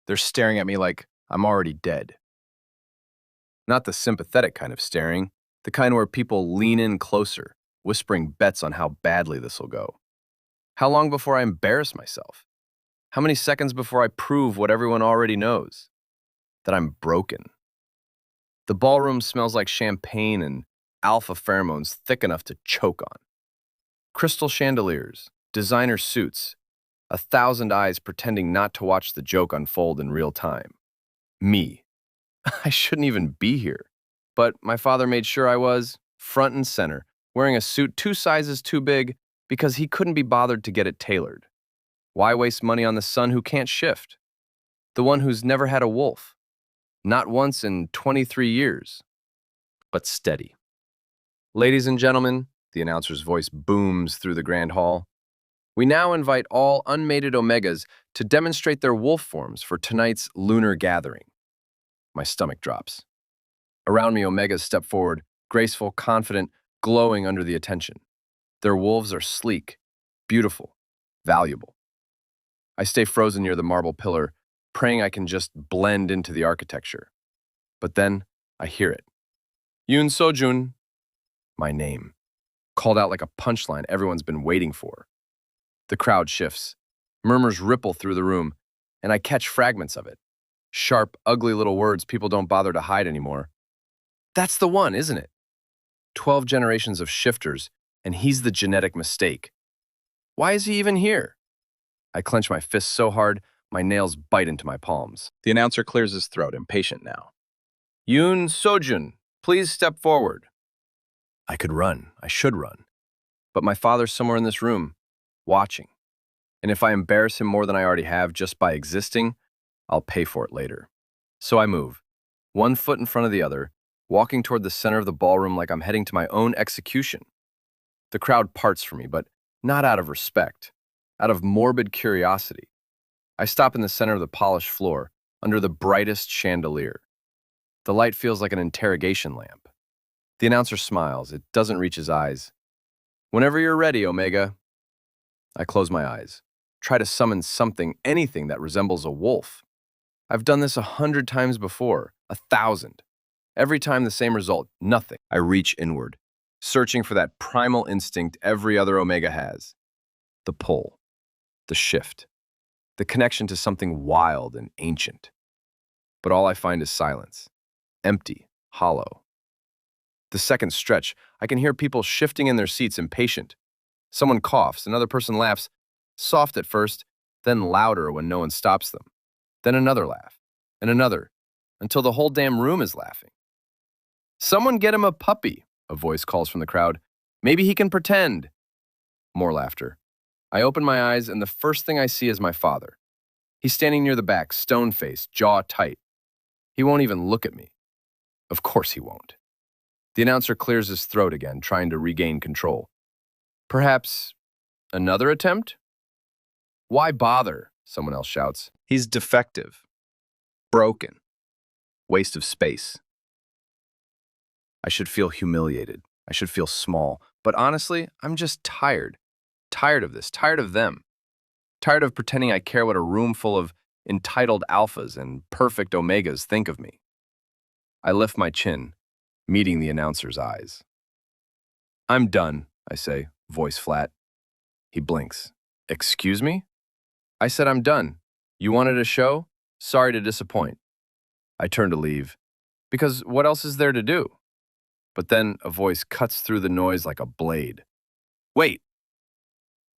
They're staring at me like I'm already dead. Not the sympathetic kind of staring, the kind where people lean in closer, whispering bets on how badly this'll go. How long before I embarrass myself? How many seconds before I prove what everyone already knows? That I'm broken. The ballroom smells like champagne and alpha pheromones thick enough to choke on. Crystal chandeliers, designer suits, 1,000 eyes pretending not to watch the joke unfold in real time. Me. I shouldn't even be here. But my father made sure I was, front and center, wearing a suit 2 sizes too big because he couldn't be bothered to get it tailored. Why waste money on the son who can't shift? The one who's never had a wolf. Not once in 23 years. But steady. Ladies and gentlemen, the announcer's voice booms through the grand hall. We now invite all unmated Omegas to demonstrate their wolf forms for tonight's lunar gathering. My stomach drops. Around me, Omegas step forward, graceful, confident, glowing under the attention. Their wolves are sleek, beautiful, valuable. I stay frozen near the marble pillar, praying I can just blend into the architecture. But then I hear it. Yoon Seojun, my name, called out like a punchline everyone's been waiting for. The crowd shifts. Murmurs ripple through the room, and I catch fragments of it. Sharp, ugly little words people don't bother to hide anymore. That's the one, isn't it? 12 generations of shifters, and he's the genetic mistake. Why is he even here? I clench my fists so hard, my nails bite into my palms. The announcer clears his throat, impatient now. Yoon Seojun, please step forward. I could run. I should run. But my father's somewhere in this room, watching. And if I embarrass him more than I already have just by existing, I'll pay for it later. So I move, one foot in front of the other, walking toward the center of the ballroom like I'm heading to my own execution. The crowd parts for me, but not out of respect, out of morbid curiosity. I stop in the center of the polished floor, under the brightest chandelier. The light feels like an interrogation lamp. The announcer smiles. It doesn't reach his eyes. Whenever you're ready, Omega. I close my eyes, try to summon something, anything that resembles a wolf. I've done this 100 times before, 1,000. Every time the same result, nothing. I reach inward, searching for that primal instinct every other Omega has. The pull, the shift, the connection to something wild and ancient. But all I find is silence, empty, hollow. The seconds stretch. I can hear people shifting in their seats, impatient. Someone coughs, another person laughs, soft at first, then louder when no one stops them. Then another laugh, and another, until the whole damn room is laughing. Someone get him a puppy, a voice calls from the crowd. Maybe he can pretend. More laughter. I open my eyes, and the first thing I see is my father. He's standing near the back, stone-faced, jaw tight. He won't even look at me. Of course he won't. The announcer clears his throat again, trying to regain control. Perhaps another attempt? Why bother? Someone else shouts. He's defective. Broken. Waste of space. I should feel humiliated. I should feel small. But honestly, I'm just tired. Tired of this. Tired of them. Tired of pretending I care what a room full of entitled alphas and perfect omegas think of me. I lift my chin, meeting the announcer's eyes. I'm done, I say, voice flat. He blinks. Excuse me? I said I'm done. You wanted a show? Sorry to disappoint. I turn to leave. Because what else is there to do? But then a voice cuts through the noise like a blade. Wait!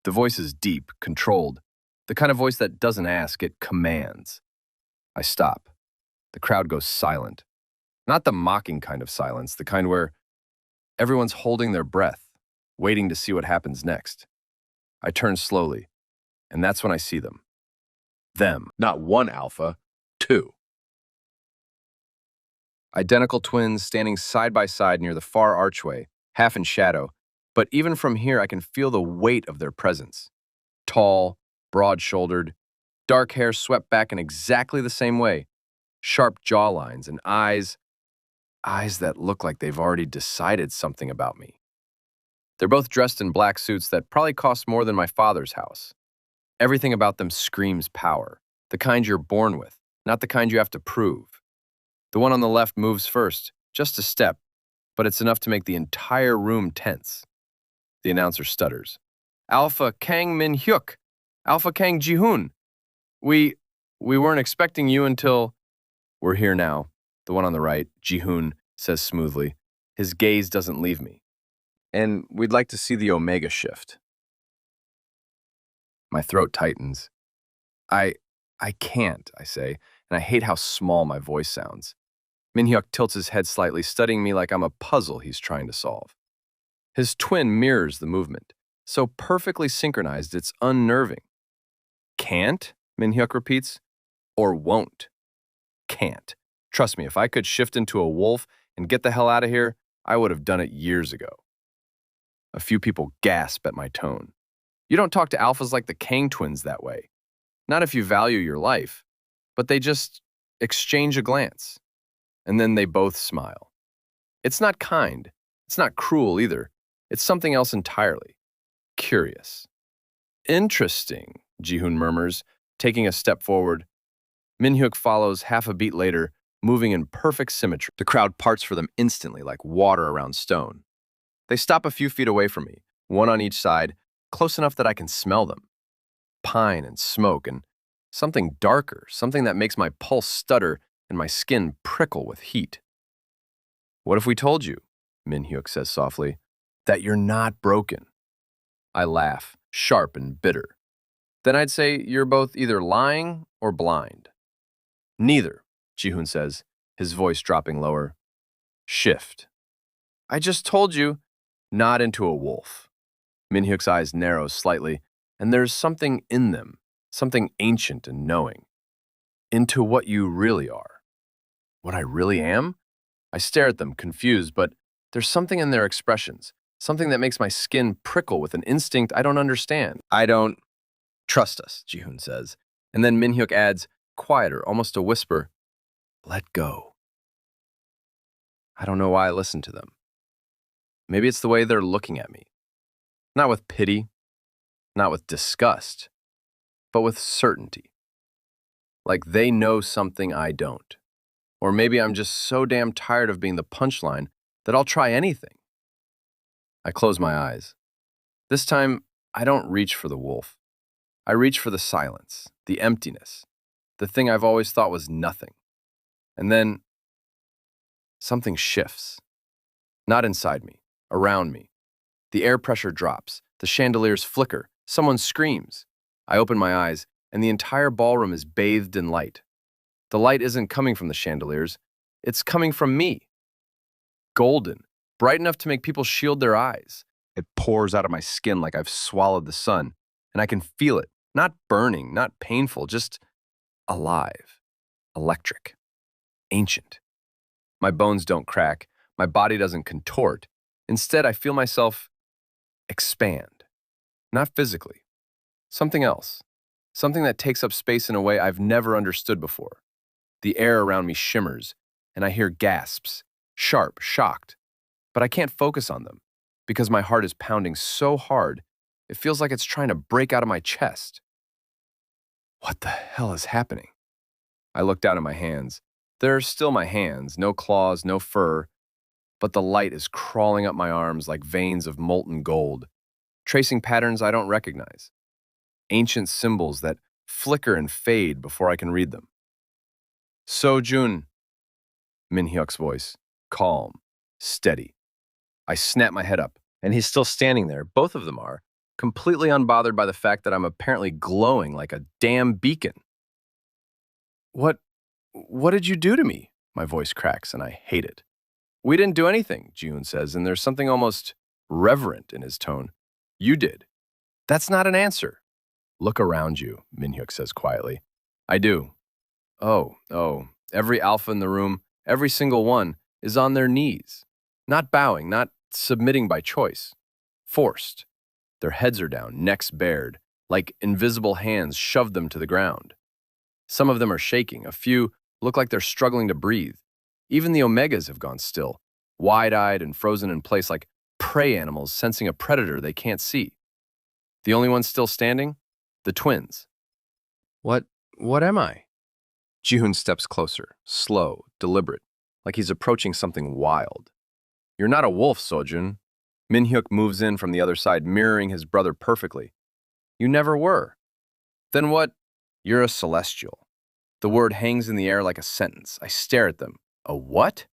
The voice is deep, controlled. The kind of voice that doesn't ask, it commands. I stop. The crowd goes silent. Not the mocking kind of silence, the kind where everyone's holding their breath, waiting to see what happens next. I turn slowly, and that's when I see them. Them. Not one alpha, 2. Identical twins standing side by side near the far archway, half in shadow, but even from here I can feel the weight of their presence. Tall, broad-shouldered, dark hair swept back in exactly the same way, sharp jawlines and eyes that look like they've already decided something about me. They're both dressed in black suits that probably cost more than my father's house. Everything about them screams power, the kind you're born with, Not the kind you have to prove. The one on the left moves first, just a step, but it's enough to make the entire room tense. The announcer stutters. Alpha Kang Min Hyuk. Alpha Kang Ji-hoon. We weren't expecting you until... We're here now. The one on the right, Ji-hoon, says smoothly. His gaze doesn't leave me. And we'd like to see the Omega shift. My throat tightens. I can't, I say, and I hate how small my voice sounds. Min-hyuk tilts his head slightly, studying me like I'm a puzzle he's trying to solve. His twin mirrors the movement, so perfectly synchronized it's unnerving. Can't? Min-hyuk repeats. Or won't. Can't. Trust me, if I could shift into a wolf and get the hell out of here, I would have done it years ago. A few people gasp at my tone. You don't talk to alphas like the Kang twins that way. Not if you value your life, but they just exchange a glance. And then they both smile. It's not kind. It's not cruel either. It's something else entirely. Curious. Interesting, Ji-hoon murmurs, taking a step forward. Min-hyuk follows half a beat later, moving in perfect symmetry. The crowd parts for them instantly like water around stone. They stop a few feet away from me, one on each side, close enough that I can smell them. Pine and smoke and something darker, something that makes my pulse stutter and my skin prickle with heat. What if we told you, Min-hyuk says softly, that you're not broken? I laugh, sharp and bitter. Then I'd say you're both either lying or blind. Neither, Ji-hoon says, his voice dropping lower. Shift. I just told you, not into a wolf. Min-hyuk's eyes narrow slightly, and there's something in them, something ancient and knowing. Into what you really are. What I really am? I stare at them, confused, but there's something in their expressions, something that makes my skin prickle with an instinct I don't understand. I don't trust us, Ji-hoon says. And then Min-hyuk adds, quieter, almost a whisper, let go. I don't know why I listen to them. Maybe it's the way they're looking at me. Not with pity, not with disgust, but with certainty. Like they know something I don't. Or maybe I'm just so damn tired of being the punchline that I'll try anything. I close my eyes. This time, I don't reach for the wolf. I reach for the silence, the emptiness, the thing I've always thought was nothing. And then, something shifts. Not inside me, around me. The air pressure drops, the chandeliers flicker, someone screams. I open my eyes, and the entire ballroom is bathed in light. The light isn't coming from the chandeliers, it's coming from me. Golden, bright enough to make people shield their eyes. It pours out of my skin like I've swallowed the sun, and I can feel it, not burning, not painful, just alive, electric, ancient. My bones don't crack, my body doesn't contort. Instead, I feel myself expand, not physically, something else, something that takes up space in a way I've never understood before. The air around me shimmers, and I hear gasps, sharp, shocked, but I can't focus on them because my heart is pounding so hard, it feels like it's trying to break out of my chest. What the hell is happening? I look down at my hands. They're still my hands, no claws, no fur, but the light is crawling up my arms like veins of molten gold, tracing patterns I don't recognize. Ancient symbols that flicker and fade before I can read them. Seojun, Min-hyuk's voice, calm, steady. I snap my head up, and he's still standing there, both of them are, completely unbothered by the fact that I'm apparently glowing like a damn beacon. What did you do to me? My voice cracks, and I hate it. We didn't do anything, Ji-hoon says, and there's something almost reverent in his tone. You did. That's not an answer. Look around you, Min-hyuk says quietly. I do. Oh, every alpha in the room, every single one, is on their knees. Not bowing, not submitting by choice. Forced. Their heads are down, necks bared, like invisible hands shoved them to the ground. Some of them are shaking, a few look like they're struggling to breathe. Even the Omegas have gone still, wide-eyed and frozen in place like prey animals sensing a predator they can't see. The only ones still standing? The twins. What am I? Ji-hoon steps closer, slow, deliberate, like he's approaching something wild. You're not a wolf, Seojun. Min-hyuk moves in from the other side, mirroring his brother perfectly. You never were. Then what? You're a celestial. The word hangs in the air like a sentence. I stare at them. A what?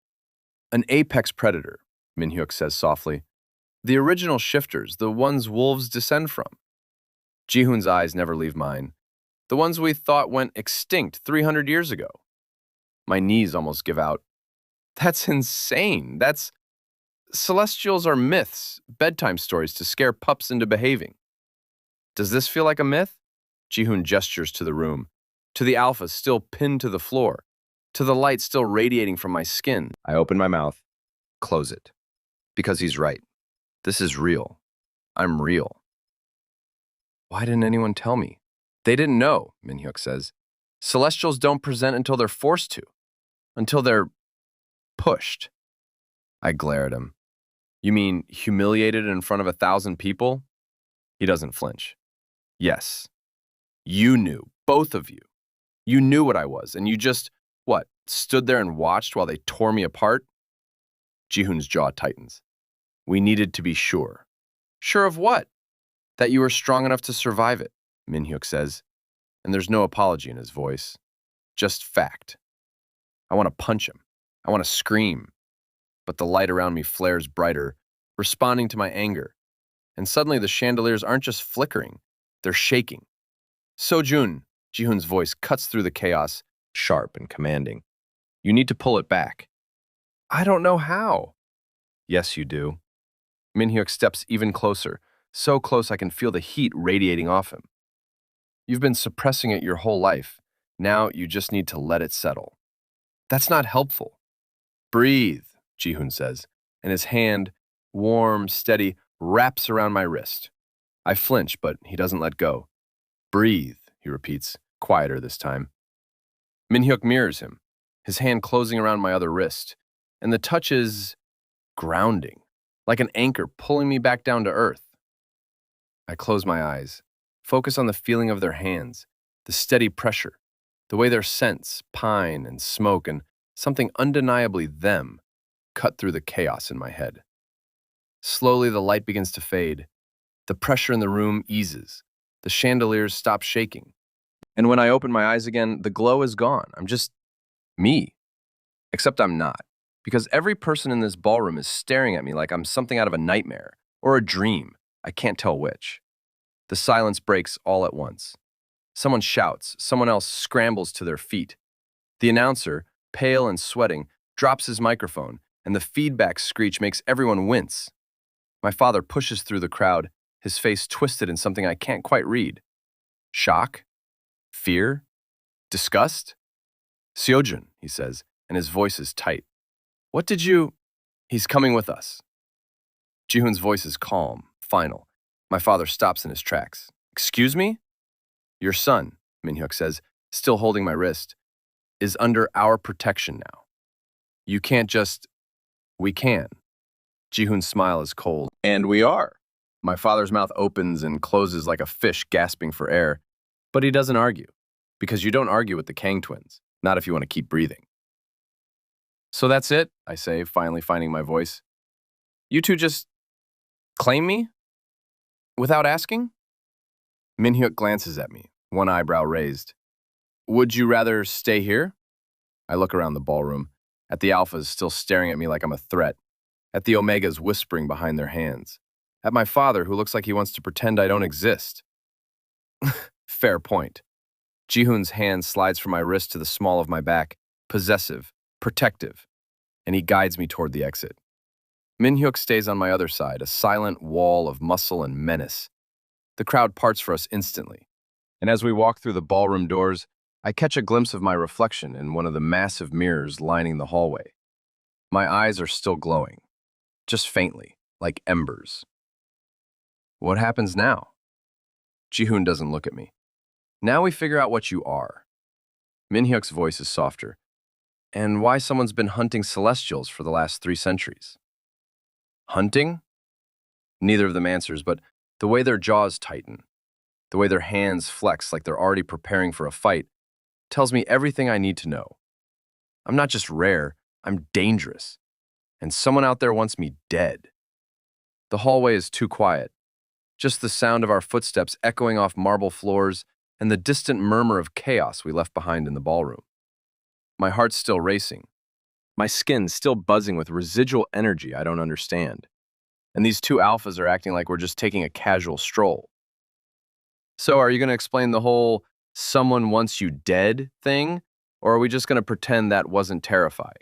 An apex predator, Min-hyuk says softly. The original shifters, the ones wolves descend from. Ji-hoon's eyes never leave mine. The ones we thought went extinct 300 years ago. My knees almost give out. That's insane. Celestials are myths, bedtime stories to scare pups into behaving. Does this feel like a myth? Ji-hoon gestures to the room, to the alphas still pinned to the floor, to the light still radiating from my skin. I open my mouth, close it. Because he's right. This is real. I'm real. Why didn't anyone tell me? They didn't know, Min-hyuk says. Celestials don't present until they're forced to. Until they're pushed. I glare at him. You mean humiliated in front of 1,000 people? He doesn't flinch. Yes. You knew, both of you. You knew what I was, and you just, stood there and watched while they tore me apart? Ji-hoon's jaw tightens. We needed to be sure. Sure of what? That you were strong enough to survive it, Min-hyuk says, and there's no apology in his voice. Just fact. I want to punch him. I want to scream. But the light around me flares brighter, responding to my anger. And suddenly the chandeliers aren't just flickering, they're shaking. Seojun, Ji-hoon's voice cuts through the chaos, sharp and commanding. You need to pull it back. I don't know how. Yes, you do. Min-hyuk steps even closer, so close I can feel the heat radiating off him. You've been suppressing it your whole life. Now you just need to let it settle. That's not helpful. Breathe, Ji-hoon says, and his hand, warm, steady, wraps around my wrist. I flinch, but he doesn't let go. Breathe, he repeats, quieter this time. Min-hyuk mirrors him, his hand closing around my other wrist, and the touch is grounding, like an anchor pulling me back down to earth. I close my eyes, focus on the feeling of their hands, the steady pressure, the way their scents, pine and smoke and something undeniably them, cut through the chaos in my head. Slowly the light begins to fade. The pressure in the room eases. The chandeliers stop shaking. And when I open my eyes again, the glow is gone. I'm just me. Except I'm not. Because every person in this ballroom is staring at me like I'm something out of a nightmare or a dream. I can't tell which. The silence breaks all at once. Someone shouts. Someone else scrambles to their feet. The announcer, pale and sweating, drops his microphone, and the feedback screech makes everyone wince. My father pushes through the crowd, his face twisted in something I can't quite read. Shock? Fear? Disgust? Seojun, he says, and his voice is tight. What did you... He's coming with us. Ji-hoon's voice is calm, final. My father stops in his tracks. Excuse me? Your son, Min-hyuk says, still holding my wrist, is under our protection now. You can't just... We can. Ji-hoon's smile is cold. And we are. My father's mouth opens and closes like a fish gasping for air, but he doesn't argue, because you don't argue with the Kang twins, not if you want to keep breathing. So that's it, I say, finally finding my voice. You two just claim me? Without asking? Min-hyuk glances at me, one eyebrow raised. Would you rather stay here? I look around the ballroom, at the alphas still staring at me like I'm a threat, at the omegas whispering behind their hands, at my father who looks like he wants to pretend I don't exist. Fair point. Ji-hoon's hand slides from my wrist to the small of my back, possessive, protective, and he guides me toward the exit. Min-hyuk stays on my other side, a silent wall of muscle and menace. The crowd parts for us instantly, and as we walk through the ballroom doors, I catch a glimpse of my reflection in one of the massive mirrors lining the hallway. My eyes are still glowing, just faintly, like embers. What happens now? Ji-hoon doesn't look at me. Now we figure out what you are. Min-hyuk's voice is softer. And why someone's been hunting celestials for the last 3 centuries. Hunting? Neither of them answers, but the way their jaws tighten, the way their hands flex like they're already preparing for a fight, tells me everything I need to know. I'm not just rare, I'm dangerous. And someone out there wants me dead. The hallway is too quiet. Just the sound of our footsteps echoing off marble floors and the distant murmur of chaos we left behind in the ballroom. My heart's still racing. My skin's still buzzing with residual energy I don't understand. And these two alphas are acting like we're just taking a casual stroll. So are you going to explain the whole someone wants you dead thing? Or are we just going to pretend that wasn't terrifying?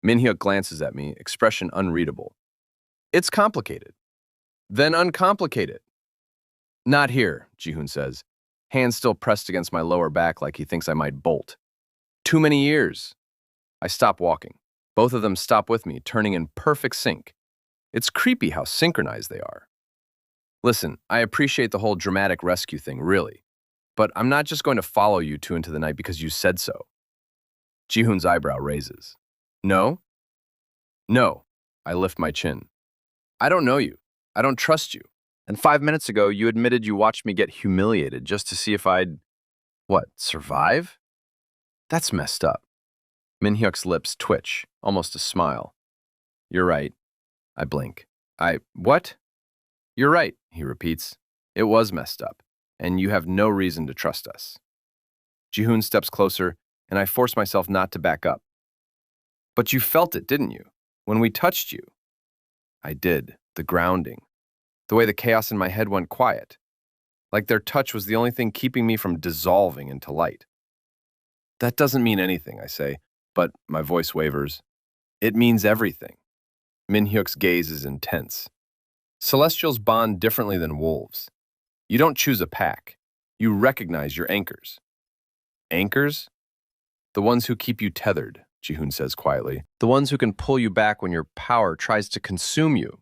Minhyuk glances at me, expression unreadable. It's complicated. Then uncomplicate it. Not here, Jihoon says, hands still pressed against my lower back like he thinks I might bolt. Too many years. I stop walking. Both of them stop with me, turning in perfect sync. It's creepy how synchronized they are. Listen, I appreciate the whole dramatic rescue thing, really. But I'm not just going to follow you two into the night because you said so. Jihoon's eyebrow raises. No? No. I lift my chin. I don't know you. I don't trust you. And 5 minutes ago, you admitted you watched me get humiliated just to see if I'd, survive? That's messed up. Minhyuk's lips twitch, almost a smile. You're right. I blink. What? You're right, he repeats. It was messed up, and you have no reason to trust us. Jihoon steps closer, and I force myself not to back up. But you felt it, didn't you? When we touched you. I did. The grounding. The way the chaos in my head went quiet. Like their touch was the only thing keeping me from dissolving into light. That doesn't mean anything, I say, but my voice wavers. It means everything. Minhyuk's gaze is intense. Celestials bond differently than wolves. You don't choose a pack. You recognize your anchors. Anchors? The ones who keep you tethered, Jihoon says quietly. The ones who can pull you back when your power tries to consume you.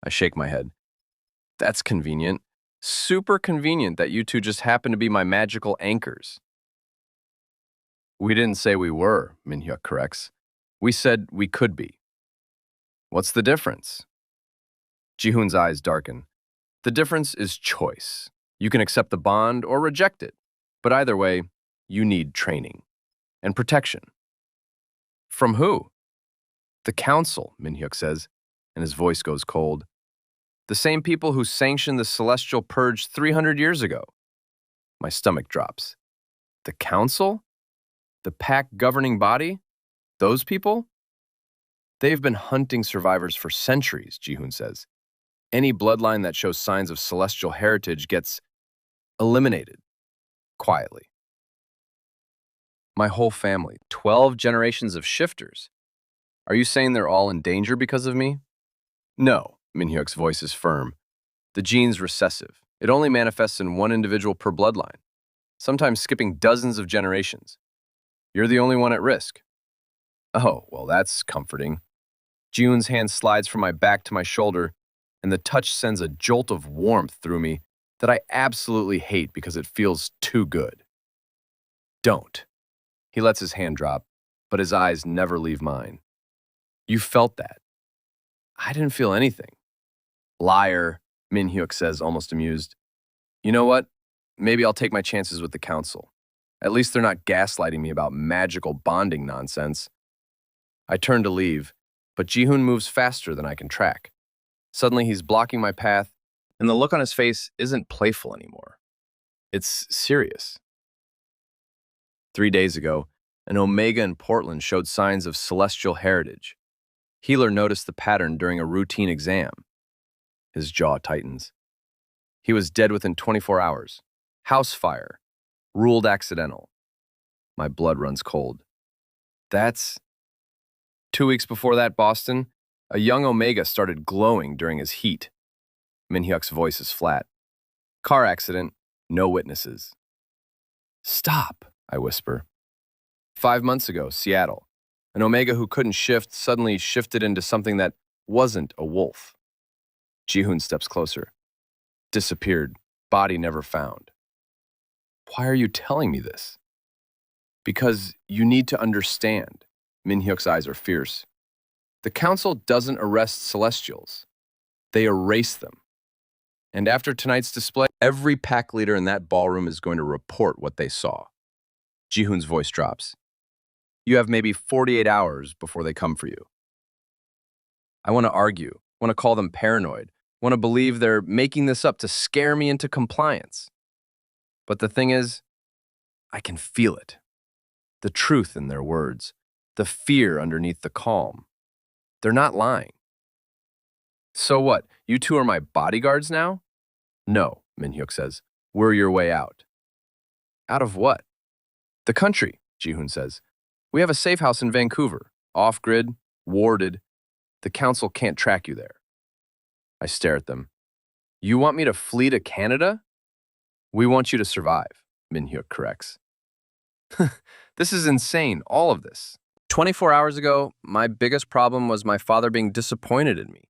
I shake my head. That's convenient. Super convenient that you two just happen to be my magical anchors. We didn't say we were, Minhyuk corrects. We said we could be. What's the difference? Jihoon's eyes darken. The difference is choice. You can accept the bond or reject it. But either way, you need training. And protection. From who? The council, Minhyuk says, and his voice goes cold. The same people who sanctioned the celestial purge 300 years ago. My stomach drops. The council? The pack governing body? Those people? They've been hunting survivors for centuries, Jihoon says. Any bloodline that shows signs of celestial heritage gets eliminated. Quietly. My whole family, 12 generations of shifters. Are you saying they're all in danger because of me? No, Minhyuk's voice is firm. The gene's recessive. It only manifests in one individual per bloodline, sometimes skipping dozens of generations. You're the only one at risk. Oh, well, that's comforting. Jihoon's hand slides from my back to my shoulder, and the touch sends a jolt of warmth through me that I absolutely hate because it feels too good. Don't. He lets his hand drop, but his eyes never leave mine. You felt that. I didn't feel anything. Liar, Minhyuk says, almost amused. You know what? Maybe I'll take my chances with the council. At least they're not gaslighting me about magical bonding nonsense. I turn to leave, but Jihoon moves faster than I can track. Suddenly he's blocking my path, and the look on his face isn't playful anymore. It's serious. 3 days ago, an Omega in Portland showed signs of celestial heritage. Healer noticed the pattern during a routine exam. His jaw tightens. He was dead within 24 hours. House fire. Ruled accidental. My blood runs cold. That's... 2 weeks before that, Boston, a young Omega started glowing during his heat. Minhyuk's voice is flat. Car accident, no witnesses. Stop, I whisper. 5 months ago, Seattle. An Omega who couldn't shift suddenly shifted into something that wasn't a wolf. Jihoon steps closer. Disappeared. Body never found. Why are you telling me this? Because you need to understand. Minhyuk's eyes are fierce. The council doesn't arrest celestials. They erase them. And after tonight's display, every pack leader in that ballroom is going to report what they saw. Jihoon's voice drops. You have maybe 48 hours before they come for you. I want to argue, want to call them paranoid, want to believe they're making this up to scare me into compliance. But the thing is, I can feel it. The truth in their words, the fear underneath the calm. They're not lying. So what, you two are my bodyguards now? No, Min-hyuk says. We're your way out. Out of what? The country, Jihoon says. We have a safe house in Vancouver, off-grid, warded. The council can't track you there. I stare at them. You want me to flee to Canada? We want you to survive, Min-hyuk corrects. This is insane, all of this. 24 hours ago, my biggest problem was my father being disappointed in me.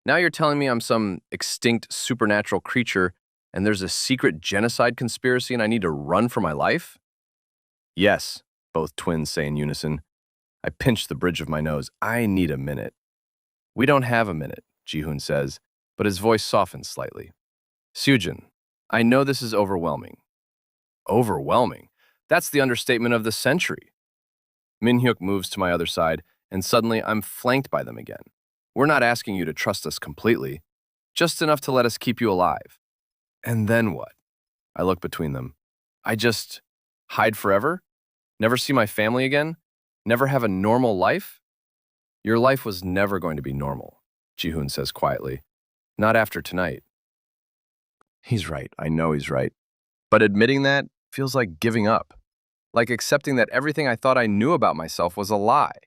Now you're telling me I'm some extinct supernatural creature and there's a secret genocide conspiracy and I need to run for my life? Yes, both twins say in unison. I pinch the bridge of my nose. I need a minute. We don't have a minute, Jihoon says, but his voice softens slightly. Seojun, I know this is overwhelming. Overwhelming? That's the understatement of the century. Min-hyuk moves to my other side, and suddenly I'm flanked by them again. We're not asking you to trust us completely, just enough to let us keep you alive. And then what? I look between them. I just hide forever? Never see my family again? Never have a normal life? Your life was never going to be normal, Jihoon says quietly. Not after tonight. He's right. I know he's right. But admitting that feels like giving up. Like accepting that everything I thought I knew about myself was a lie.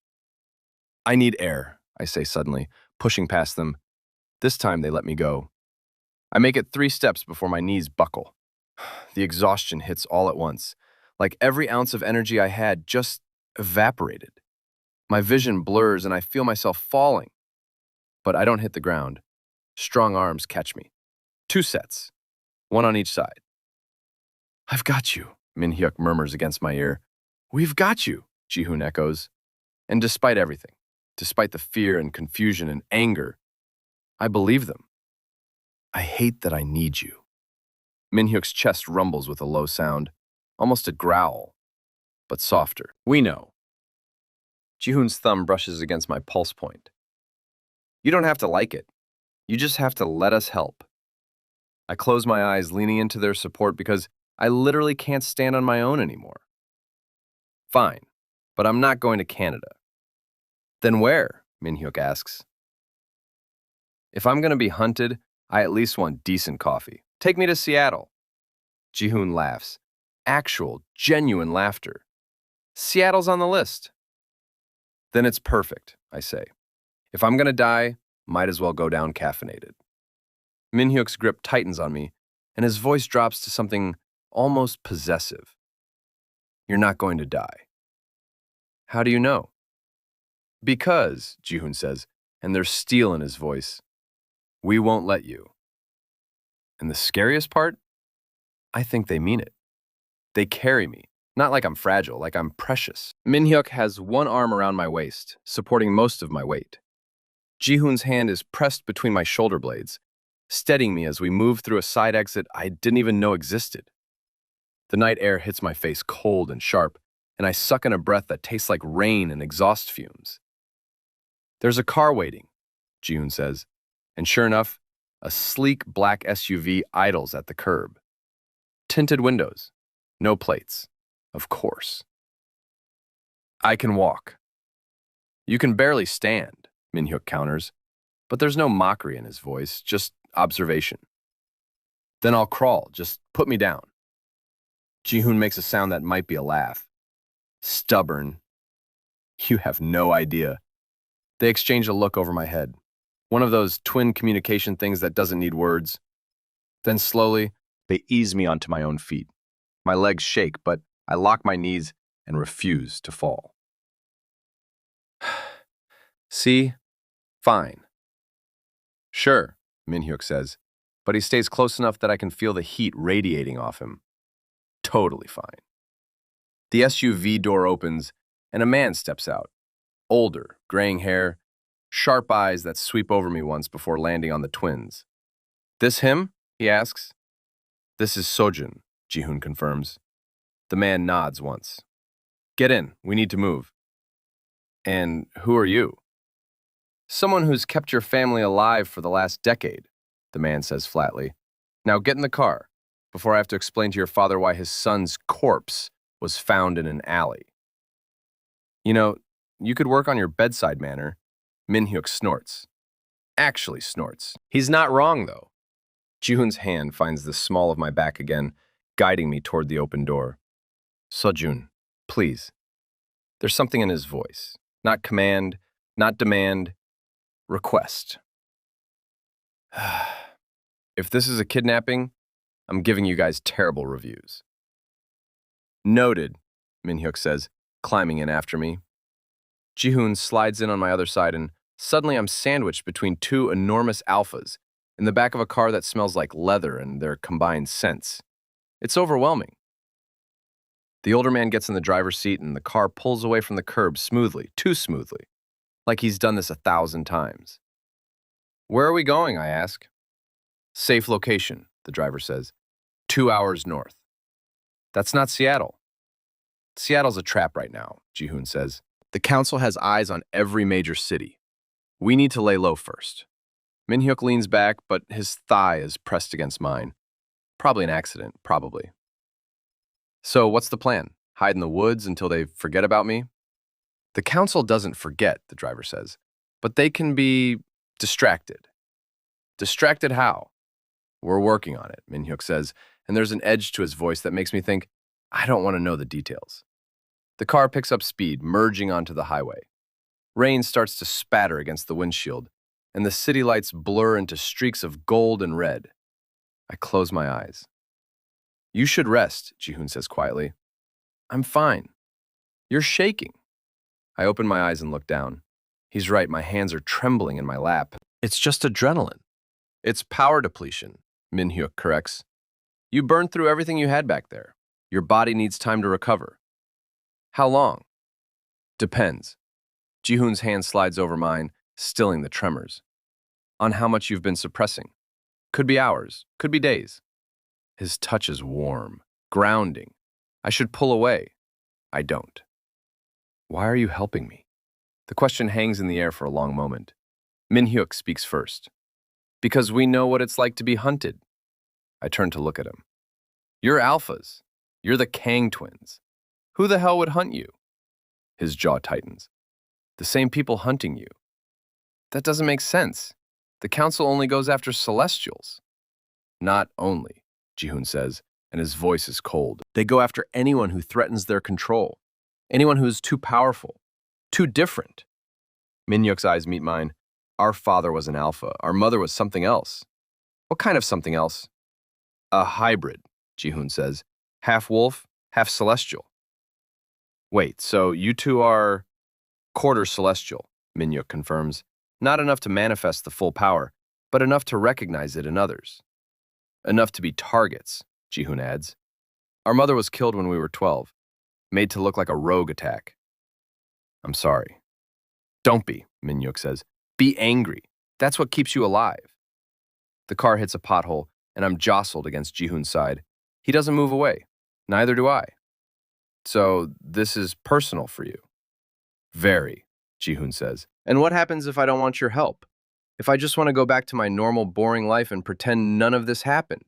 I need air, I say suddenly, pushing past them. This time they let me go. I make it 3 steps before my knees buckle. The exhaustion hits all at once, like every ounce of energy I had just evaporated. My vision blurs and I feel myself falling. But I don't hit the ground. Strong arms catch me. 2 sets, 1 on each side. I've got you, Min-hyuk murmurs against my ear. We've got you, Jihoon echoes. And despite everything, despite the fear and confusion and anger, I believe them. I hate that I need you. Min-hyuk's chest rumbles with a low sound, almost a growl, but softer. We know. Jihoon's thumb brushes against my pulse point. You don't have to like it. You just have to let us help. I close my eyes, leaning into their support because I literally can't stand on my own anymore. Fine, but I'm not going to Canada. Then where? Min-hyuk asks. If I'm going to be hunted, I at least want decent coffee. Take me to Seattle. Jihoon laughs. Actual, genuine laughter. Seattle's on the list. Then it's perfect, I say. If I'm going to die, might as well go down caffeinated. Min-hyuk's grip tightens on me, and his voice drops to something almost possessive. You're not going to die. How do you know? Because, Jihoon says, and there's steel in his voice, we won't let you. And the scariest part? I think they mean it. They carry me, not like I'm fragile, like I'm precious. Min-hyuk has one arm around my waist, supporting most of my weight. Jihoon's hand is pressed between my shoulder blades, steadying me as we move through a side exit I didn't even know existed. The night air hits my face cold and sharp, and I suck in a breath that tastes like rain and exhaust fumes. There's a car waiting, Jihoon says, and sure enough, a sleek black SUV idles at the curb. Tinted windows, no plates, of course. I can walk. You can barely stand, Min-hyuk counters, but there's no mockery in his voice, just observation. Then I'll crawl, just put me down. Jihoon makes a sound that might be a laugh. Stubborn. You have no idea. They exchange a look over my head. One of those twin communication things that doesn't need words. Then slowly, they ease me onto my own feet. My legs shake, but I lock my knees and refuse to fall. See? Fine. Sure, Min-hyuk says, but he stays close enough that I can feel the heat radiating off him. Totally fine. The SUV door opens, and a man steps out. Older, graying hair, sharp eyes that sweep over me once before landing on the twins. This him? he asks. This is Seojun, Ji-hoon confirms. The man nods once. Get in, we need to move. And who are you? Someone who's kept your family alive for the last decade, the man says flatly. Now get in the car, before I have to explain to your father why his son's corpse was found in an alley. You know, you could work on your bedside manner. Min-hyuk snorts. Actually snorts. He's not wrong, though. Ji-hoon's hand finds the small of my back again, guiding me toward the open door. Seojun, please. There's something in his voice. Not command, not demand, request. If this is a kidnapping, I'm giving you guys terrible reviews. Noted, Min-hyuk says, climbing in after me. Ji-hoon slides in on my other side, and suddenly I'm sandwiched between two enormous alphas in the back of a car that smells like leather and their combined scents. It's overwhelming. The older man gets in the driver's seat and the car pulls away from the curb smoothly, too smoothly, like he's done this 1,000 times. Where are we going, I ask. Safe location, the driver says. 2 hours north. That's not Seattle. Seattle's a trap right now, Ji-hoon says. The council has eyes on every major city. We need to lay low first. Min-hyuk leans back, but his thigh is pressed against mine. Probably an accident, probably. So what's the plan? Hide in the woods until they forget about me? The council doesn't forget, the driver says, but they can be distracted. Distracted how? We're working on it, Min-hyuk says, and there's an edge to his voice that makes me think, I don't want to know the details. The car picks up speed, merging onto the highway. Rain starts to spatter against the windshield, and the city lights blur into streaks of gold and red. I close my eyes. You should rest, Ji-hoon says quietly. I'm fine. You're shaking. I open my eyes and look down. He's right, my hands are trembling in my lap. It's just adrenaline. It's power depletion, Min-hyuk corrects. You burned through everything you had back there. Your body needs time to recover. How long? Depends. Ji-hoon's hand slides over mine, stilling the tremors. On how much you've been suppressing. Could be hours, could be days. His touch is warm, grounding. I should pull away. I don't. Why are you helping me? The question hangs in the air for a long moment. Min-hyuk speaks first. Because we know what it's like to be hunted. I turn to look at him. You're alphas. You're the Kang twins. Who the hell would hunt you? His jaw tightens. The same people hunting you. That doesn't make sense. The council only goes after celestials. Not only, Ji-hoon says, and his voice is cold. They go after anyone who threatens their control. Anyone who is too powerful, too different. Min-hyuk's eyes meet mine. Our father was an alpha. Our mother was something else. What kind of something else? A hybrid, Ji-hoon says. Half wolf, half celestial. Wait, so you two are quarter celestial, Min-hyuk confirms. Not enough to manifest the full power, but enough to recognize it in others. Enough to be targets, Ji-hoon adds. Our mother was killed when we were 12, made to look like a rogue attack. I'm sorry. Don't be, Min-hyuk says. Be angry. That's what keeps you alive. The car hits a pothole, and I'm jostled against Ji-hoon's side. He doesn't move away. Neither do I. So this is personal for you. Very, Ji-hoon says. And what happens if I don't want your help? If I just want to go back to my normal, boring life and pretend none of this happened?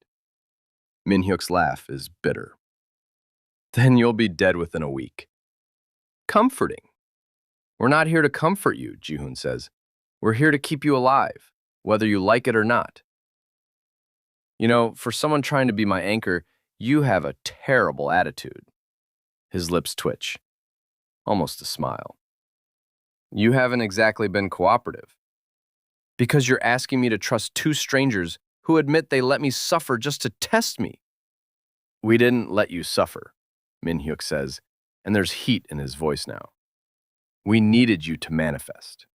Min-hyuk's laugh is bitter. Then you'll be dead within a week. Comforting. We're not here to comfort you, Ji-hoon says. We're here to keep you alive, whether you like it or not. You know, for someone trying to be my anchor, you have a terrible attitude. His lips twitch. Almost a smile. You haven't exactly been cooperative. Because you're asking me to trust two strangers who admit they let me suffer just to test me. We didn't let you suffer, Min-hyuk says, and there's heat in his voice now. We needed you to manifest.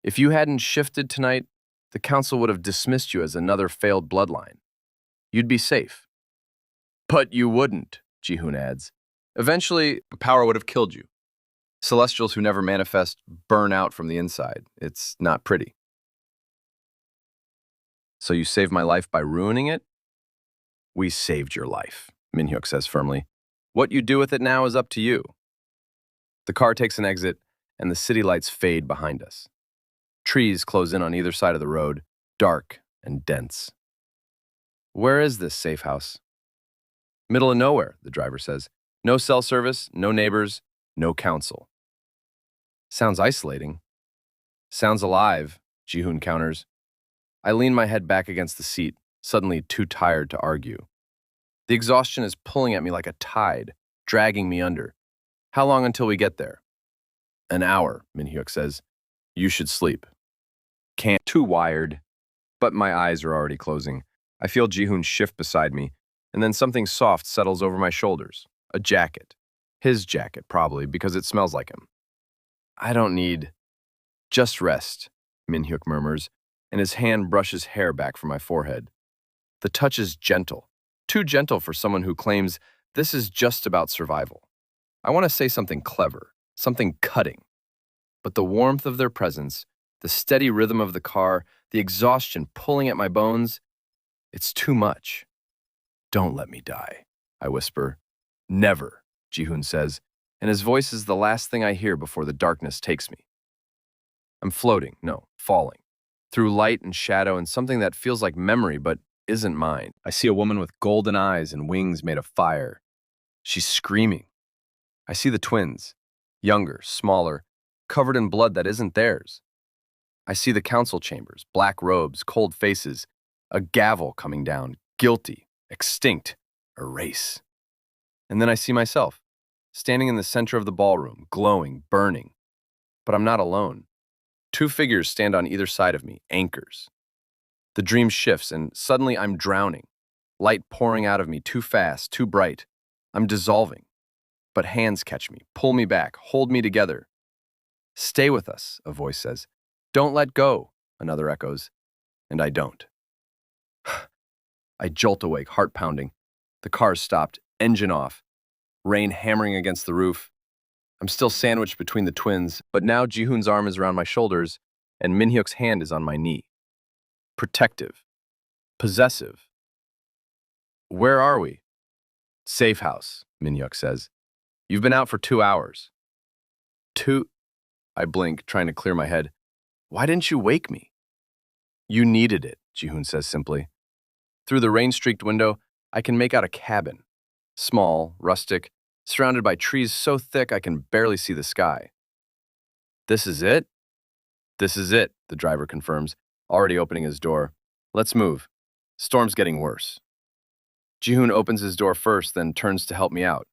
If you hadn't shifted tonight, the council would have dismissed you as another failed bloodline. You'd be safe. But you wouldn't, Ji-hoon adds. Eventually, power would have killed you. Celestials who never manifest burn out from the inside. It's not pretty. So you saved my life by ruining it? We saved your life, Min-hyuk says firmly. What you do with it now is up to you. The car takes an exit, and the city lights fade behind us. Trees close in on either side of the road, dark and dense. Where is this safe house? Middle of nowhere, the driver says. No cell service, no neighbors, no counsel. Sounds isolating. Sounds alive, Ji-hoon counters. I lean my head back against the seat, suddenly too tired to argue. The exhaustion is pulling at me like a tide, dragging me under. How long until we get there? An hour, Min-hyuk says. You should sleep. Can't. Too wired. But my eyes are already closing. I feel Ji-hoon shift beside me, and then something soft settles over my shoulders. A jacket. His jacket, probably, because it smells like him. I don't need... Just rest, Min-hyuk murmurs, and his hand brushes hair back from my forehead. The touch is gentle. Too gentle for someone who claims this is just about survival. I want to say something clever, something cutting. But the warmth of their presence, the steady rhythm of the car, the exhaustion pulling at my bones, it's too much. Don't let me die, I whisper. Never, Ji-hoon says, and his voice is the last thing I hear before the darkness takes me. I'm floating, no, falling, through light and shadow and something that feels like memory but isn't mine. I see a woman with golden eyes and wings made of fire. She's screaming. I see the twins, younger, smaller, covered in blood that isn't theirs. I see the council chambers, black robes, cold faces, a gavel coming down, guilty, extinct, erase. And then I see myself, standing in the center of the ballroom, glowing, burning. But I'm not alone. Two figures stand on either side of me, anchors. The dream shifts, and suddenly I'm drowning. Light pouring out of me, too fast, too bright. I'm dissolving. But hands catch me, pull me back, hold me together. Stay with us, a voice says. Don't let go, another echoes. And I don't. I jolt awake, heart pounding. The car's stopped, engine off. Rain hammering against the roof. I'm still sandwiched between the twins, but now Ji-hoon's arm is around my shoulders, and Min-hyuk's hand is on my knee. Protective. Possessive. Where are we? Safe house, Min-hyuk says. You've been out for 2 hours. 2? I blink, trying to clear my head. Why didn't you wake me? You needed it, Ji-hoon says simply. Through the rain-streaked window, I can make out a cabin. Small, rustic, surrounded by trees so thick I can barely see the sky. This is it? This is it, the driver confirms, already opening his door. Let's move. Storm's getting worse. Ji-hoon opens his door first, then turns to help me out.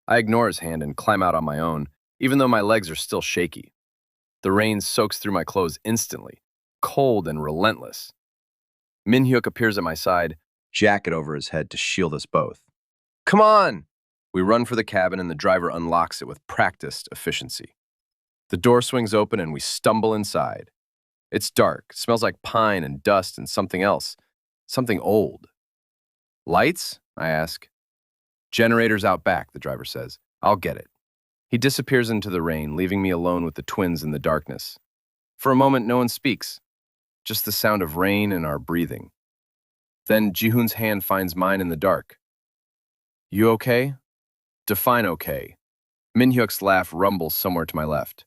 I ignore his hand and climb out on my own, even though my legs are still shaky. The rain soaks through my clothes instantly, cold and relentless. Min-hyuk appears at my side, jacket over his head to shield us both. Come on! We run for the cabin and the driver unlocks it with practiced efficiency. The door swings open and we stumble inside. It's dark, smells like pine and dust and something else, something old. Lights? I ask. Generators out back, the driver says. I'll get it. He disappears into the rain, leaving me alone with the twins in the darkness. For a moment, no one speaks, just the sound of rain and our breathing. Then Ji-hoon's hand finds mine in the dark. You okay? Define okay. Min-hyuk's laugh rumbles somewhere to my left.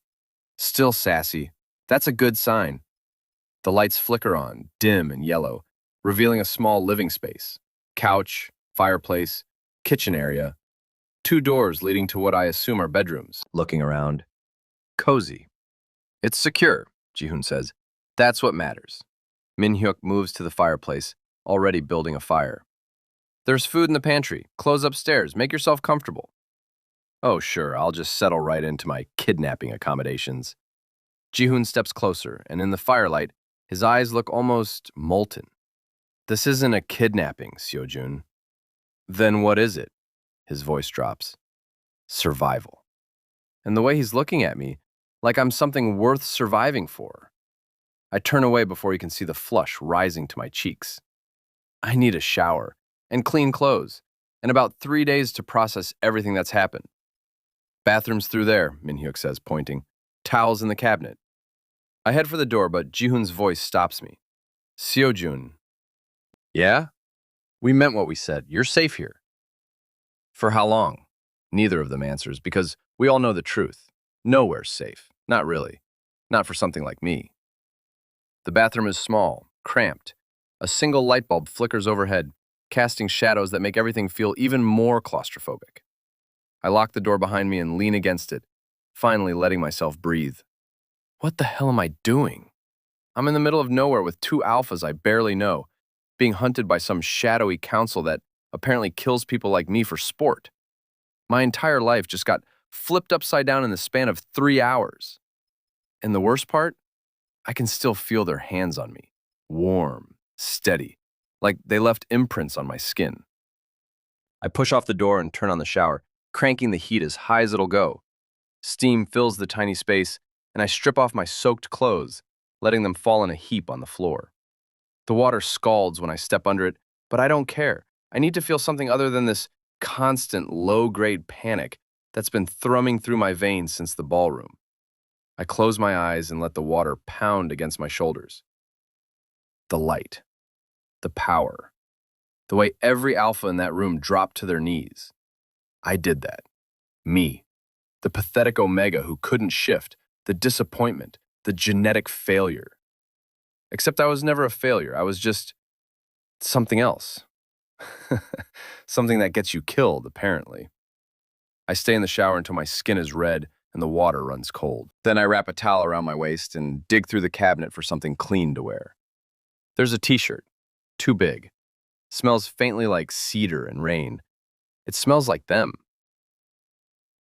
Still sassy. That's a good sign. The lights flicker on, dim and yellow, revealing a small living space. Couch, fireplace, kitchen area. 2 doors leading to what I assume are bedrooms. Looking around. Cozy. It's secure, Ji-hoon says. That's what matters. Min-hyuk moves to the fireplace, already building a fire. There's food in the pantry. Clothes upstairs. Make yourself comfortable. Oh, sure, I'll just settle right into my kidnapping accommodations. Ji-hoon steps closer, and in the firelight, his eyes look almost molten. This isn't a kidnapping, Seojun. Then what is it? His voice drops. Survival. And the way he's looking at me, like I'm something worth surviving for. I turn away before he can see the flush rising to my cheeks. I need a shower and clean clothes, and about 3 days to process everything that's happened. Bathroom's through there, Min-hyuk says, pointing. Towels in the cabinet. I head for the door, but Ji-hoon's voice stops me. Seojun. Yeah? We meant what we said. You're safe here. For how long? Neither of them answers, because we all know the truth. Nowhere's safe. Not really. Not for something like me. The bathroom is small, cramped. A single light bulb flickers overhead, casting shadows that make everything feel even more claustrophobic. I lock the door behind me and lean against it, finally letting myself breathe. What the hell am I doing? I'm in the middle of nowhere with two alphas I barely know, being hunted by some shadowy council that apparently kills people like me for sport. My entire life just got flipped upside down in the span of 3 hours. And the worst part? I can still feel their hands on me. Warm, steady, like they left imprints on my skin. I push off the door and turn on the shower, cranking the heat as high as it'll go. Steam fills the tiny space, and I strip off my soaked clothes, letting them fall in a heap on the floor. The water scalds when I step under it, but I don't care. I need to feel something other than this constant low-grade panic that's been thrumming through my veins since the ballroom. I close my eyes and let the water pound against my shoulders. The light. The power. The way every alpha in that room dropped to their knees. I did that. Me. The pathetic omega who couldn't shift. The disappointment. The genetic failure. Except I was never a failure. I was just something else. Something that gets you killed, apparently. I stay in the shower until my skin is red and the water runs cold. Then I wrap a towel around my waist and dig through the cabinet for something clean to wear. There's a t-shirt, too big. Smells faintly like cedar and rain. It smells like them.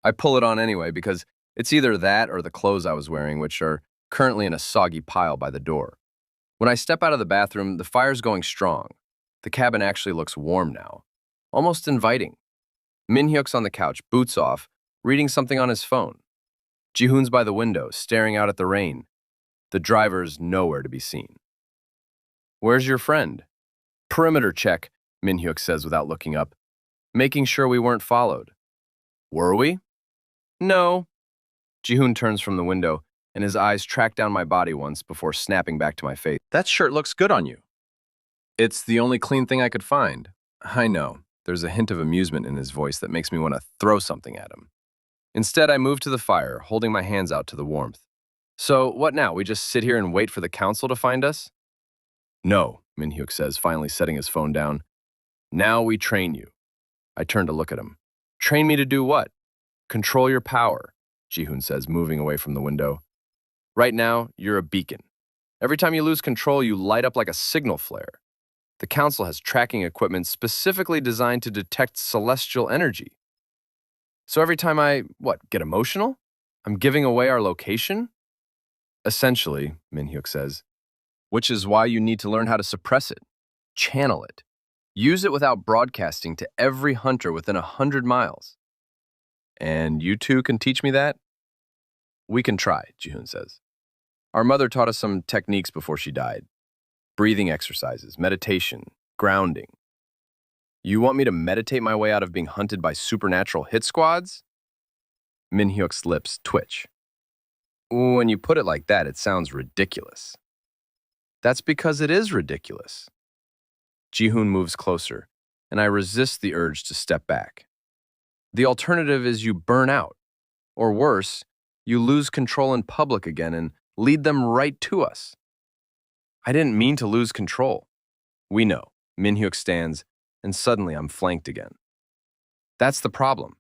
I pull it on anyway because it's either that or the clothes I was wearing, which are currently in a soggy pile by the door. When I step out of the bathroom, the fire's going strong. The cabin actually looks warm now, almost inviting. Min-hyuk's on the couch, boots off, reading something on his phone. Ji-hoon's by the window, staring out at the rain. The driver's nowhere to be seen. Where's your friend? Perimeter check, Min-hyuk says without looking up, making sure we weren't followed. Were we? No. Ji-hoon turns from the window, and his eyes track down my body once before snapping back to my face. That shirt looks good on you. It's the only clean thing I could find. I know. There's a hint of amusement in his voice that makes me want to throw something at him. Instead, I move to the fire, holding my hands out to the warmth. So, what now? We just sit here and wait for the council to find us? No, Min-hyuk says, finally setting his phone down. Now we train you. I turn to look at him. Train me to do what? Control your power, Ji-hoon says, moving away from the window. Right now, you're a beacon. Every time you lose control, you light up like a signal flare. The council has tracking equipment specifically designed to detect celestial energy. So every time I, get emotional? I'm giving away our location? Essentially, Min-hyuk says, which is why you need to learn how to suppress it, channel it, use it without broadcasting to every hunter within 100 miles. And you two can teach me that? We can try, Ji-hoon says. Our mother taught us some techniques before she died. Breathing exercises, meditation, grounding. You want me to meditate my way out of being hunted by supernatural hit squads? Min-hyuk's lips twitch. When you put it like that, it sounds ridiculous. That's because it is ridiculous. Ji-hoon moves closer, and I resist the urge to step back. The alternative is you burn out. Or worse, you lose control in public again and lead them right to us. I didn't mean to lose control. We know. Min-hyuk stands, and suddenly I'm flanked again. That's the problem.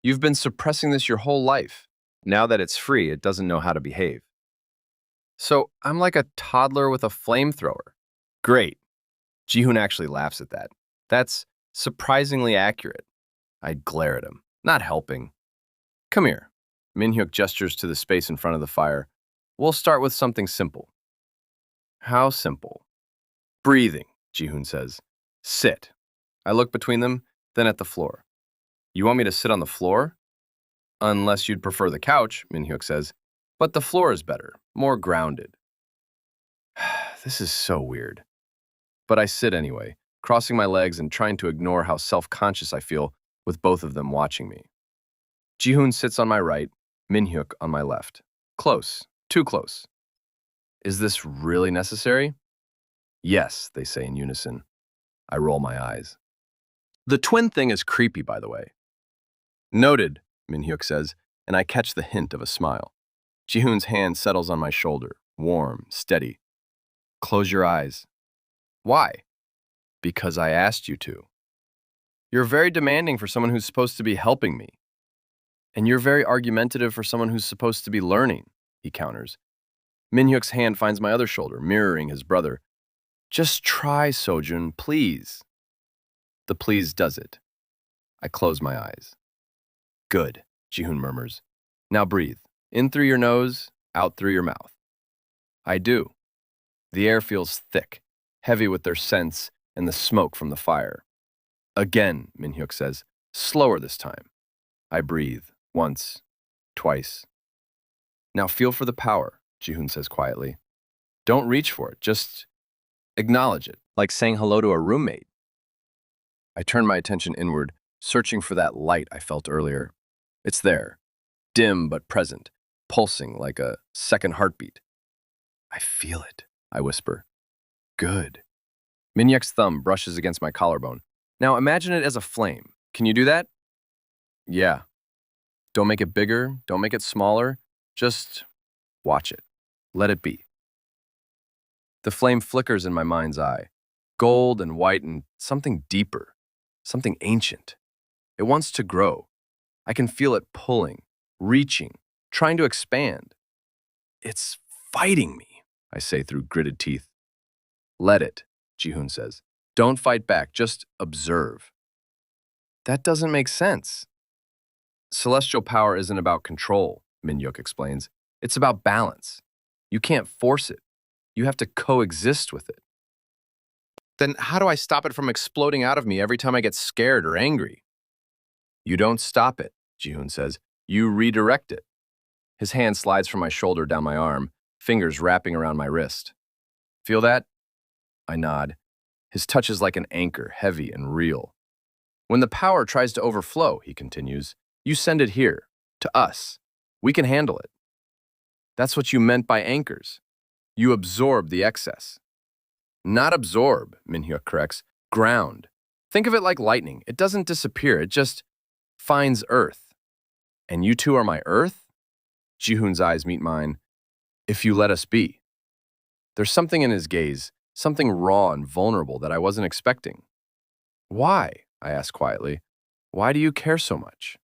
You've been suppressing this your whole life. Now that it's free, it doesn't know how to behave. So I'm like a toddler with a flamethrower. Great. Ji-hoon actually laughs at that. That's surprisingly accurate. I glare at him, not helping. Come here. Min-hyuk gestures to the space in front of the fire. We'll start with something simple. How simple? Breathing, Ji-hoon says. Sit. I look between them, then at the floor. You want me to sit on the floor? Unless you'd prefer the couch, Min-hyuk says. But the floor is better, more grounded. This is so weird. But I sit anyway, crossing my legs and trying to ignore how self-conscious I feel with both of them watching me. Ji-hoon sits on my right, Min-hyuk on my left. Close, too close. Is this really necessary? Yes, they say in unison. I roll my eyes. The twin thing is creepy, by the way. Noted, Min-hyuk says, and I catch the hint of a smile. Ji-hoon's hand settles on my shoulder, warm, steady. Close your eyes. Why? Because I asked you to. You're very demanding for someone who's supposed to be helping me. And you're very argumentative for someone who's supposed to be learning, he counters. Min-hyuk's hand finds my other shoulder, mirroring his brother. Just try, Seojun, please. The please does it. I close my eyes. Good, Ji-hoon murmurs. Now breathe. In through your nose, out through your mouth. I do. The air feels thick, heavy with their scents and the smoke from the fire. Again, Min-hyuk says, slower this time. I breathe, once, twice. Now feel for the power, Ji-hoon says quietly. Don't reach for it, just acknowledge it, like saying hello to a roommate. I turn my attention inward, searching for that light I felt earlier. It's there, dim but present, pulsing like a second heartbeat. I feel it, I whisper. Good. Min-hyuk's thumb brushes against my collarbone. Now imagine it as a flame. Can you do that? Yeah. Don't make it bigger, don't make it smaller. Just watch it. Let it be. The flame flickers in my mind's eye. Gold and white and something deeper. Something ancient. It wants to grow. I can feel it pulling, reaching, trying to expand. It's fighting me, I say through gritted teeth. Let it, Ji-hoon says. Don't fight back, just observe. That doesn't make sense. Celestial power isn't about control, Min-hyuk explains. It's about balance. You can't force it. You have to coexist with it. Then how do I stop it from exploding out of me every time I get scared or angry? You don't stop it, Ji-hoon says. You redirect it. His hand slides from my shoulder down my arm, fingers wrapping around my wrist. Feel that? I nod. His touch is like an anchor, heavy and real. When the power tries to overflow, he continues, you send it here, to us. We can handle it. That's what you meant by anchors. You absorb the excess. Not absorb, Min-hyuk corrects. Ground. Think of it like lightning. It doesn't disappear. It just finds earth. And you two are my earth? Ji-hoon's eyes meet mine. If you let us be. There's something in his gaze, something raw and vulnerable that I wasn't expecting. Why? I ask quietly. Why do you care so much?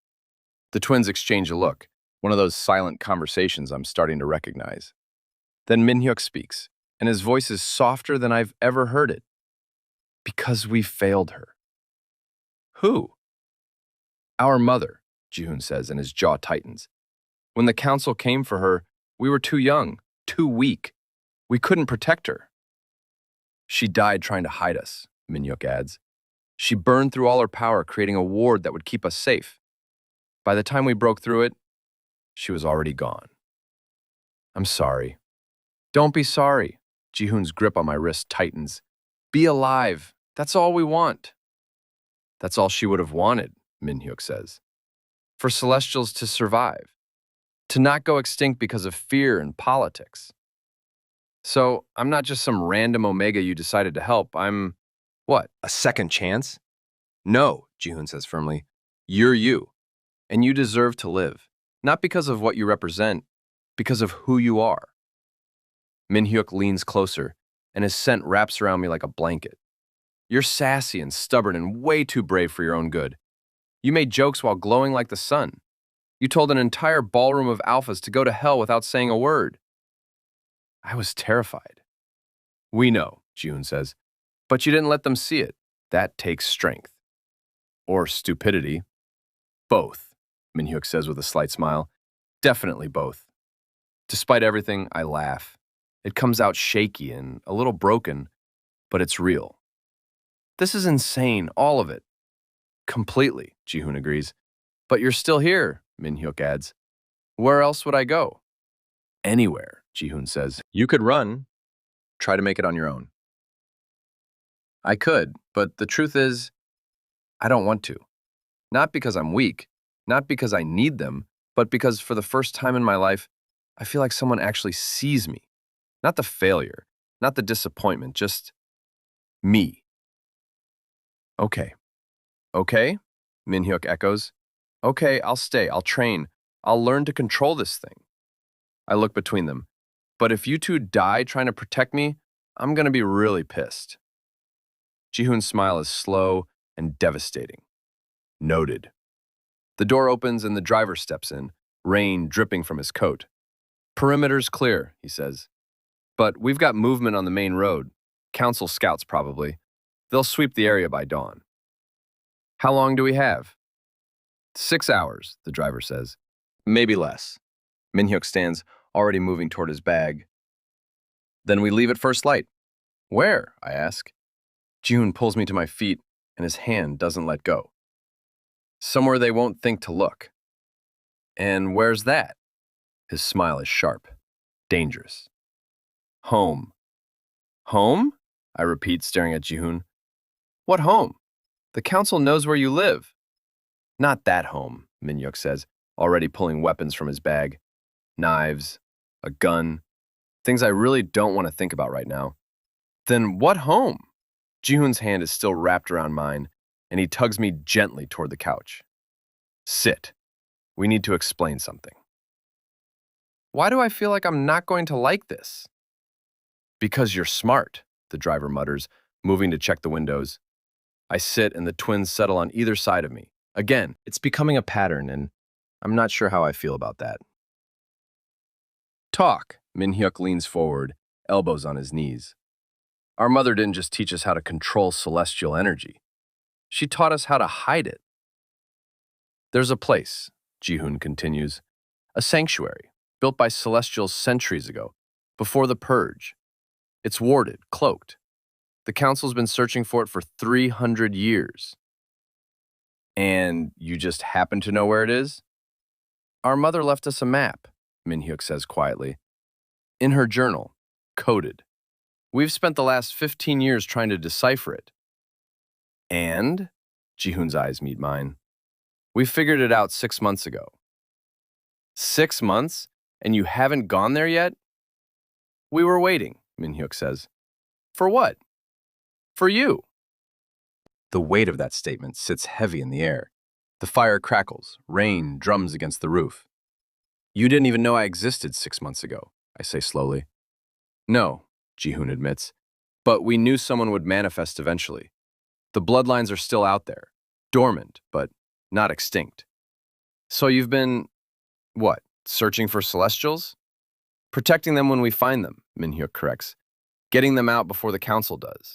The twins exchange a look, one of those silent conversations I'm starting to recognize. Then Min-hyuk speaks, and his voice is softer than I've ever heard it. Because we failed her. Who? Our mother, Ji-hoon says, and his jaw tightens. When the council came for her, we were too young, too weak. We couldn't protect her. She died trying to hide us, Min-hyuk adds. She burned through all her power, creating a ward that would keep us safe. By the time we broke through it, she was already gone. I'm sorry. Don't be sorry. Ji-hoon's grip on my wrist tightens. Be alive. That's all we want. That's all she would have wanted, Min-hyuk says. For Celestials to survive. To not go extinct because of fear and politics. So, I'm not just some random Omega you decided to help. I'm, what, a second chance? No, Ji-hoon says firmly. You're you. And you deserve to live. Not because of what you represent, because of who you are. Min-hyuk leans closer, and his scent wraps around me like a blanket. You're sassy and stubborn and way too brave for your own good. You made jokes while glowing like the sun. You told an entire ballroom of alphas to go to hell without saying a word. I was terrified. We know, Ji-hoon says, but you didn't let them see it. That takes strength. Or stupidity. Both, Min-hyuk says with a slight smile. Definitely both. Despite everything, I laugh. It comes out shaky and a little broken, but it's real. This is insane, all of it. Completely, Ji-hoon agrees. But you're still here, Min-hyuk adds. Where else would I go? Anywhere, Ji-hoon says. You could run. Try to make it on your own. I could, but the truth is, I don't want to. Not because I'm weak, not because I need them, but because for the first time in my life, I feel like someone actually sees me. Not the failure, not the disappointment, just me. Okay. Okay? Min-hyuk echoes. Okay, I'll stay. I'll train. I'll learn to control this thing. I look between them. But if you two die trying to protect me, I'm gonna be really pissed. Ji-hoon's smile is slow and devastating. Noted. The door opens and the driver steps in, rain dripping from his coat. Perimeter's clear, he says. But we've got movement on the main road. Council scouts, probably. They'll sweep the area by dawn. How long do we have? 6 hours, the driver says. Maybe less. Min-hyuk stands, already moving toward his bag. Then we leave at first light. Where? I ask. June pulls me to my feet, and his hand doesn't let go. Somewhere they won't think to look. And where's that? His smile is sharp, dangerous. Home. Home? I repeat, staring at Ji-hoon. What home? The council knows where you live. Not that home, Min-hyuk says, already pulling weapons from his bag. Knives, a gun, things I really don't want to think about right now. Then what home? Ji-hoon's hand is still wrapped around mine, and he tugs me gently toward the couch. Sit. We need to explain something. Why do I feel like I'm not going to like this? Because you're smart, the driver mutters, moving to check the windows. I sit and the twins settle on either side of me. Again, it's becoming a pattern, and I'm not sure how I feel about that. Talk. Min-hyuk leans forward, elbows on his knees. Our mother didn't just teach us how to control celestial energy. She taught us how to hide it. There's a place, Ji-hoon continues, a sanctuary built by celestials centuries ago, before the purge. It's warded, cloaked. The council's been searching for it for 300 years. And you just happen to know where it is? Our mother left us a map, Min-hyuk says quietly. In her journal, coded. We've spent the last 15 years trying to decipher it. And? Ji-hoon's eyes meet mine. We figured it out 6 months ago. 6 months? And you haven't gone there yet? We were waiting, Min-hyuk says. For what? For you. The weight of that statement sits heavy in the air. The fire crackles, rain drums against the roof. You didn't even know I existed 6 months ago, I say slowly. No, Ji-hoon admits, but we knew someone would manifest eventually. The bloodlines are still out there, dormant, but not extinct. So you've been, what, searching for celestials? Protecting them when we find them, Min-hyuk corrects. Getting them out before the council does.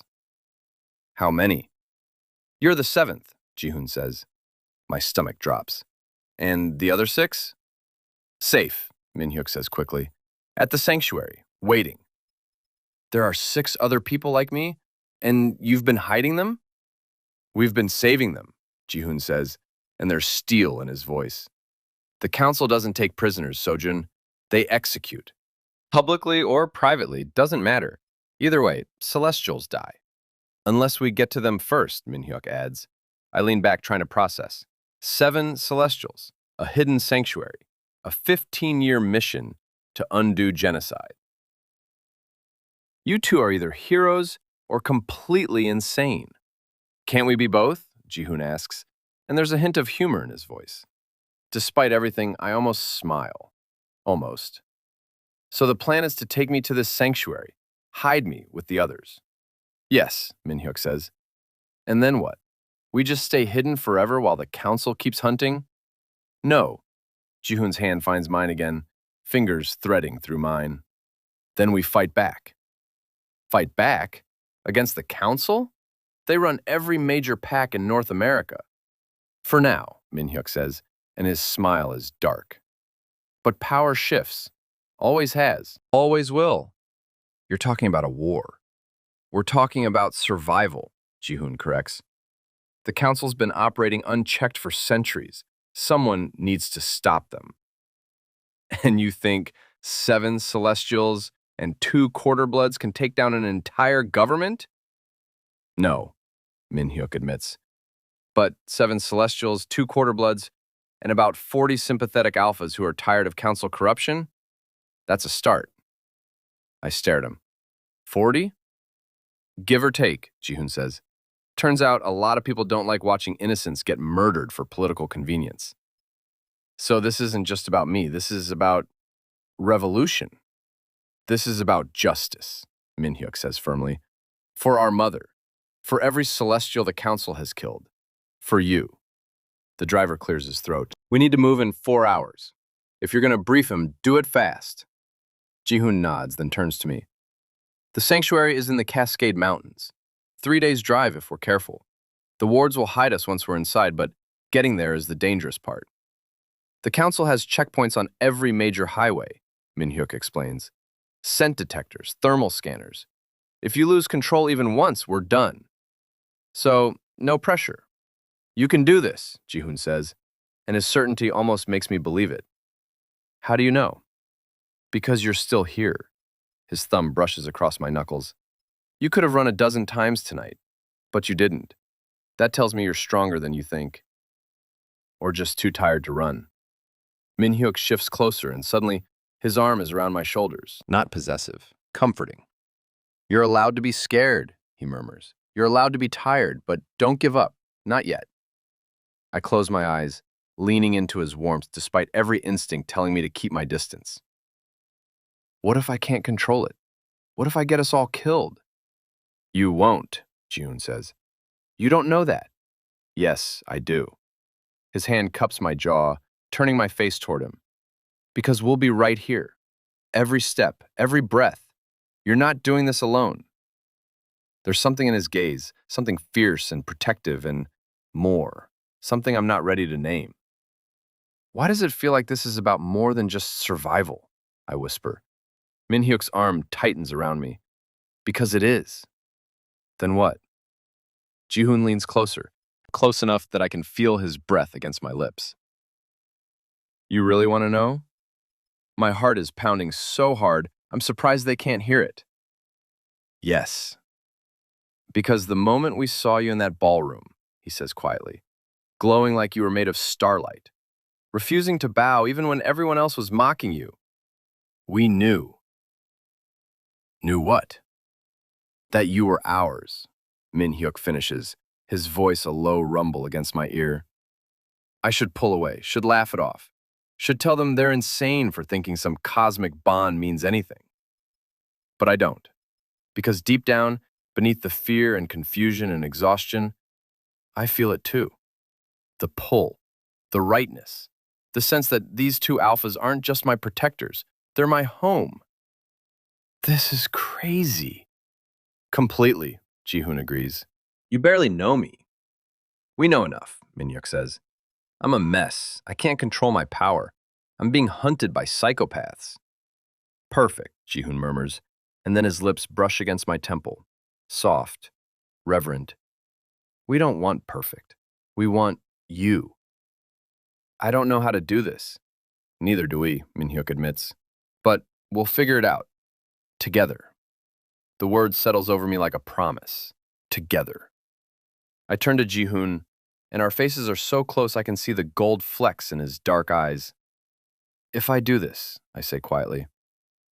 How many? You're the 7th, Ji-hoon says. My stomach drops. And the other 6? Safe, Min-hyuk says quickly. At the sanctuary, waiting. There are 6 other people like me? And you've been hiding them? We've been saving them, Ji-hoon says, and there's steel in his voice. The council doesn't take prisoners, Seojun. They execute. Publicly or privately, doesn't matter. Either way, celestials die. Unless we get to them first, Min-hyuk adds. I lean back trying to process. 7 celestials, a hidden sanctuary, a 15-year mission to undo genocide. You two are either heroes or completely insane. Can't we be both? Ji-hoon asks, and there's a hint of humor in his voice. Despite everything, I almost smile. Almost. So the plan is to take me to this sanctuary, hide me with the others. Yes, Min-hyuk says. And then what? We just stay hidden forever while the council keeps hunting? No. Ji-hoon's hand finds mine again, fingers threading through mine. Then we fight back. Fight back? Against the council? They run every major pack in North America. For now, Min-hyuk says, and his smile is dark. But power shifts. Always has. Always will. You're talking about a war. We're talking about survival, Ji-hoon corrects. The council's been operating unchecked for centuries. Someone needs to stop them. And you think 7 celestials and 2 quarterbloods can take down an entire government? No, Min-hyuk admits. But 7 celestials, 2 quarterbloods, and about 40 sympathetic alphas who are tired of council corruption? That's a start. I stare at him. 40? Give or take, Ji-hoon says. Turns out a lot of people don't like watching innocents get murdered for political convenience. So this isn't just about me. This is about revolution. This is about justice, Min-hyuk says firmly. For our mother. For every celestial the council has killed. For you. The driver clears his throat. We need to move in 4 hours. If you're going to brief him, do it fast. Ji-hoon nods, then turns to me. The sanctuary is in the Cascade Mountains. 3 days' drive if we're careful. The wards will hide us once we're inside, but getting there is the dangerous part. The council has checkpoints on every major highway, Min-hyuk explains. Scent detectors, thermal scanners. If you lose control even once, we're done. So, no pressure. You can do this, Ji-hoon says, and his certainty almost makes me believe it. How do you know? Because you're still here. His thumb brushes across my knuckles. You could have run a dozen times tonight, but you didn't. That tells me you're stronger than you think. Or just too tired to run. Min-hyuk shifts closer, and suddenly, his arm is around my shoulders. Not possessive, comforting. You're allowed to be scared, he murmurs. You're allowed to be tired, but don't give up. Not yet. I close my eyes, leaning into his warmth despite every instinct telling me to keep my distance. What if I can't control it? What if I get us all killed? You won't, Ji-hoon says. You don't know that. Yes, I do. His hand cups my jaw, turning my face toward him. Because we'll be right here. Every step, every breath. You're not doing this alone. There's something in his gaze, something fierce and protective and more, something I'm not ready to name. Why does it feel like this is about more than just survival? I whisper. Min-hyuk's arm tightens around me. Because it is. Then what? Ji-hoon leans closer, close enough that I can feel his breath against my lips. You really want to know? My heart is pounding so hard, I'm surprised they can't hear it. Yes. Because the moment we saw you in that ballroom, he says quietly, glowing like you were made of starlight, refusing to bow even when everyone else was mocking you, we knew. Knew what? That you were ours, Min-hyuk finishes, his voice a low rumble against my ear. I should pull away, should laugh it off, should tell them they're insane for thinking some cosmic bond means anything. But I don't, because deep down, beneath the fear and confusion and exhaustion, I feel it too. The pull, the rightness, the sense that these two alphas aren't just my protectors, they're my home. This is crazy. Completely, Ji-hoon agrees. You barely know me. We know enough, Min-hyuk says. I'm a mess. I can't control my power. I'm being hunted by psychopaths. Perfect, Ji-hoon murmurs, and then his lips brush against my temple. Soft, reverent. We don't want perfect. We want you. I don't know how to do this. Neither do we, Min-hyuk admits. But we'll figure it out. Together. The word settles over me like a promise. Together. I turn to Ji-hoon, and our faces are so close I can see the gold flecks in his dark eyes. If I do this, I say quietly,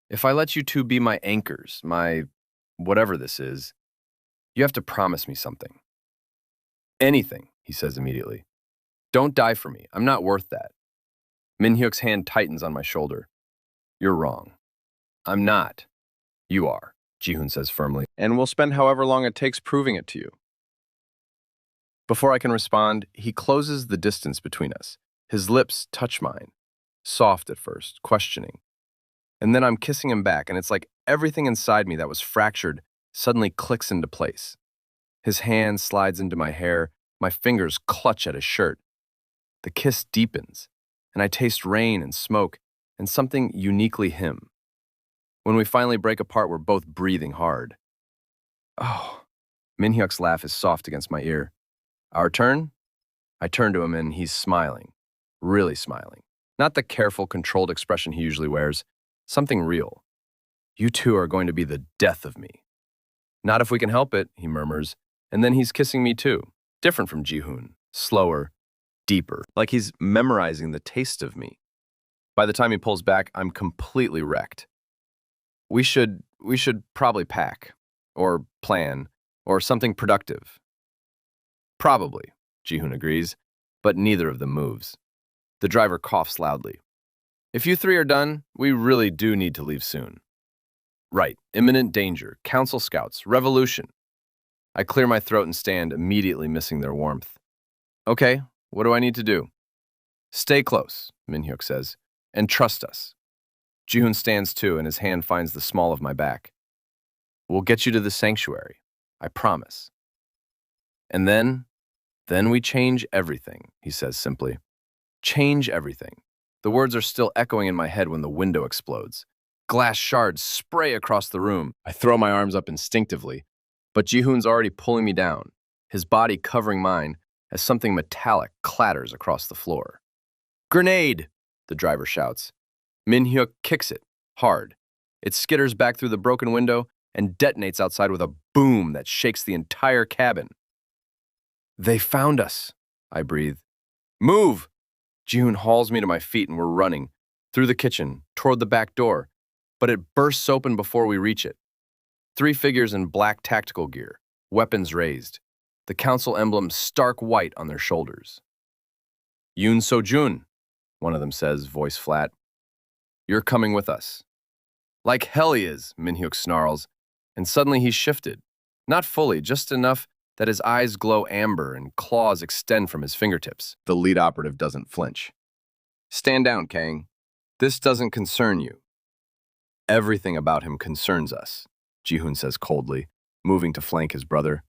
if I let you two be my anchors, my whatever this is, you have to promise me something. Anything, he says immediately. Don't die for me. I'm not worth that. Min-hyuk's hand tightens on my shoulder. You're wrong. I'm not. You are, Ji-hoon says firmly, and we'll spend however long it takes proving it to you. Before I can respond, he closes the distance between us. His lips touch mine, soft at first, questioning. And then I'm kissing him back, and it's like everything inside me that was fractured suddenly clicks into place. His hand slides into my hair, my fingers clutch at his shirt. The kiss deepens, and I taste rain and smoke and something uniquely him. When we finally break apart, we're both breathing hard. Oh, Min-hyuk's laugh is soft against my ear. Our turn? I turn to him and he's smiling, really smiling. Not the careful, controlled expression he usually wears, something real. You two are going to be the death of me. Not if we can help it, he murmurs, and then he's kissing me too, different from Ji-hoon, slower, deeper, like he's memorizing the taste of me. By the time he pulls back, I'm completely wrecked. We should probably pack, or plan, or something productive. Probably, Ji-hoon agrees, but neither of them moves. The driver coughs loudly. If you three are done, we really do need to leave soon. Right, imminent danger, council scouts, revolution. I clear my throat and stand, immediately missing their warmth. Okay, what do I need to do? Stay close, Min-hyuk says, and trust us. Ji-hoon stands too, and his hand finds the small of my back. We'll get you to the sanctuary, I promise. And then we change everything, he says simply. Change everything. The words are still echoing in my head when the window explodes. Glass shards spray across the room. I throw my arms up instinctively, but Ji-hoon's already pulling me down, his body covering mine as something metallic clatters across the floor. Grenade! The driver shouts. Min-hyuk kicks it, hard. It skitters back through the broken window and detonates outside with a boom that shakes the entire cabin. They found us, I breathe. Move! Ji-hoon hauls me to my feet and we're running, through the kitchen, toward the back door, but it bursts open before we reach it. 3 figures in black tactical gear, weapons raised, the council emblem stark white on their shoulders. Yoon Seojun, one of them says, voice flat. You're coming with us. Like hell he is, Min-hyuk snarls, and suddenly he's shifted. Not fully, just enough that his eyes glow amber and claws extend from his fingertips. The lead operative doesn't flinch. Stand down, Kang. This doesn't concern you. Everything about him concerns us, Ji-hoon says coldly, moving to flank his brother.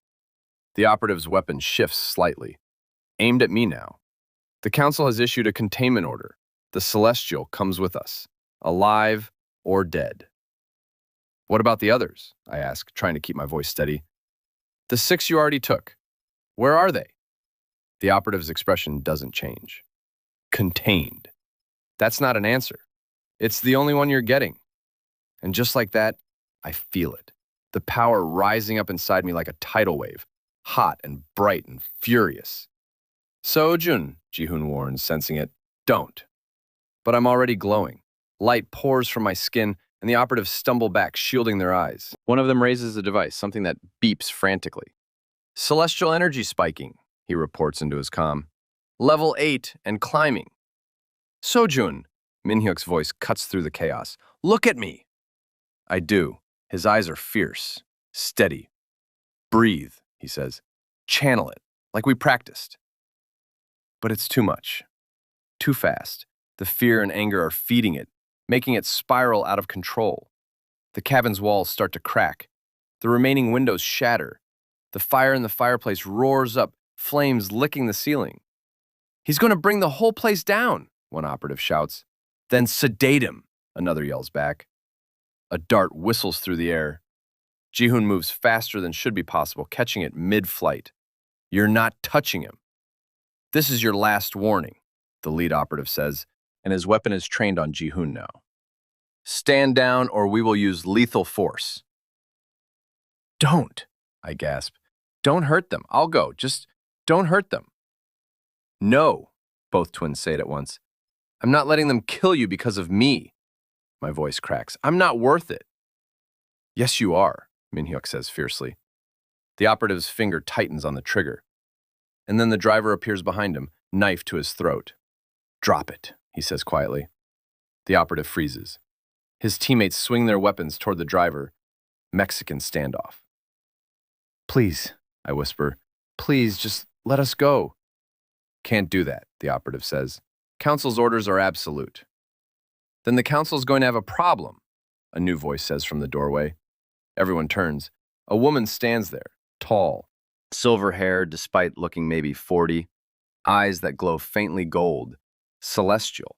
The operative's weapon shifts slightly, aimed at me now. The council has issued a containment order. The Celestial comes with us, alive or dead. What about the others? I ask, trying to keep my voice steady. The 6 you already took. Where are they? The operative's expression doesn't change. Contained. That's not an answer. It's the only one you're getting. And just like that, I feel it. The power rising up inside me like a tidal wave, hot and bright and furious. Seojun, Ji-hoon warns, sensing it. Don't. But I'm already glowing. Light pours from my skin, and the operatives stumble back, shielding their eyes. One of them raises a device, something that beeps frantically. Celestial energy spiking, he reports into his comm. Level 8 and climbing. Seojun, Min-hyuk's voice cuts through the chaos. Look at me! I do. His eyes are fierce, steady. Breathe, he says. Channel it, like we practiced. But it's too much. Too fast. The fear and anger are feeding it, making it spiral out of control. The cabin's walls start to crack. The remaining windows shatter. The fire in the fireplace roars up, flames licking the ceiling. He's going to bring the whole place down, one operative shouts. Then sedate him, another yells back. A dart whistles through the air. Ji-hoon moves faster than should be possible, catching it mid-flight. You're not touching him. This is your last warning, the lead operative says, and his weapon is trained on Ji-hoon now. Stand down or we will use lethal force. Don't, I gasp. Don't hurt them. I'll go. Just don't hurt them. No, both twins say it at once. I'm not letting them kill you because of me. My voice cracks. I'm not worth it. Yes, you are, Min-hyuk says fiercely. The operative's finger tightens on the trigger. And then the driver appears behind him, knife to his throat. Drop it, he says quietly. The operative freezes. His teammates swing their weapons toward the driver. Mexican standoff. Please, I whisper. Please, just let us go. Can't do that, the operative says. Council's orders are absolute. Then the council's going to have a problem, a new voice says from the doorway. Everyone turns. A woman stands there, tall, silver hair despite looking maybe 40, eyes that glow faintly gold, celestial.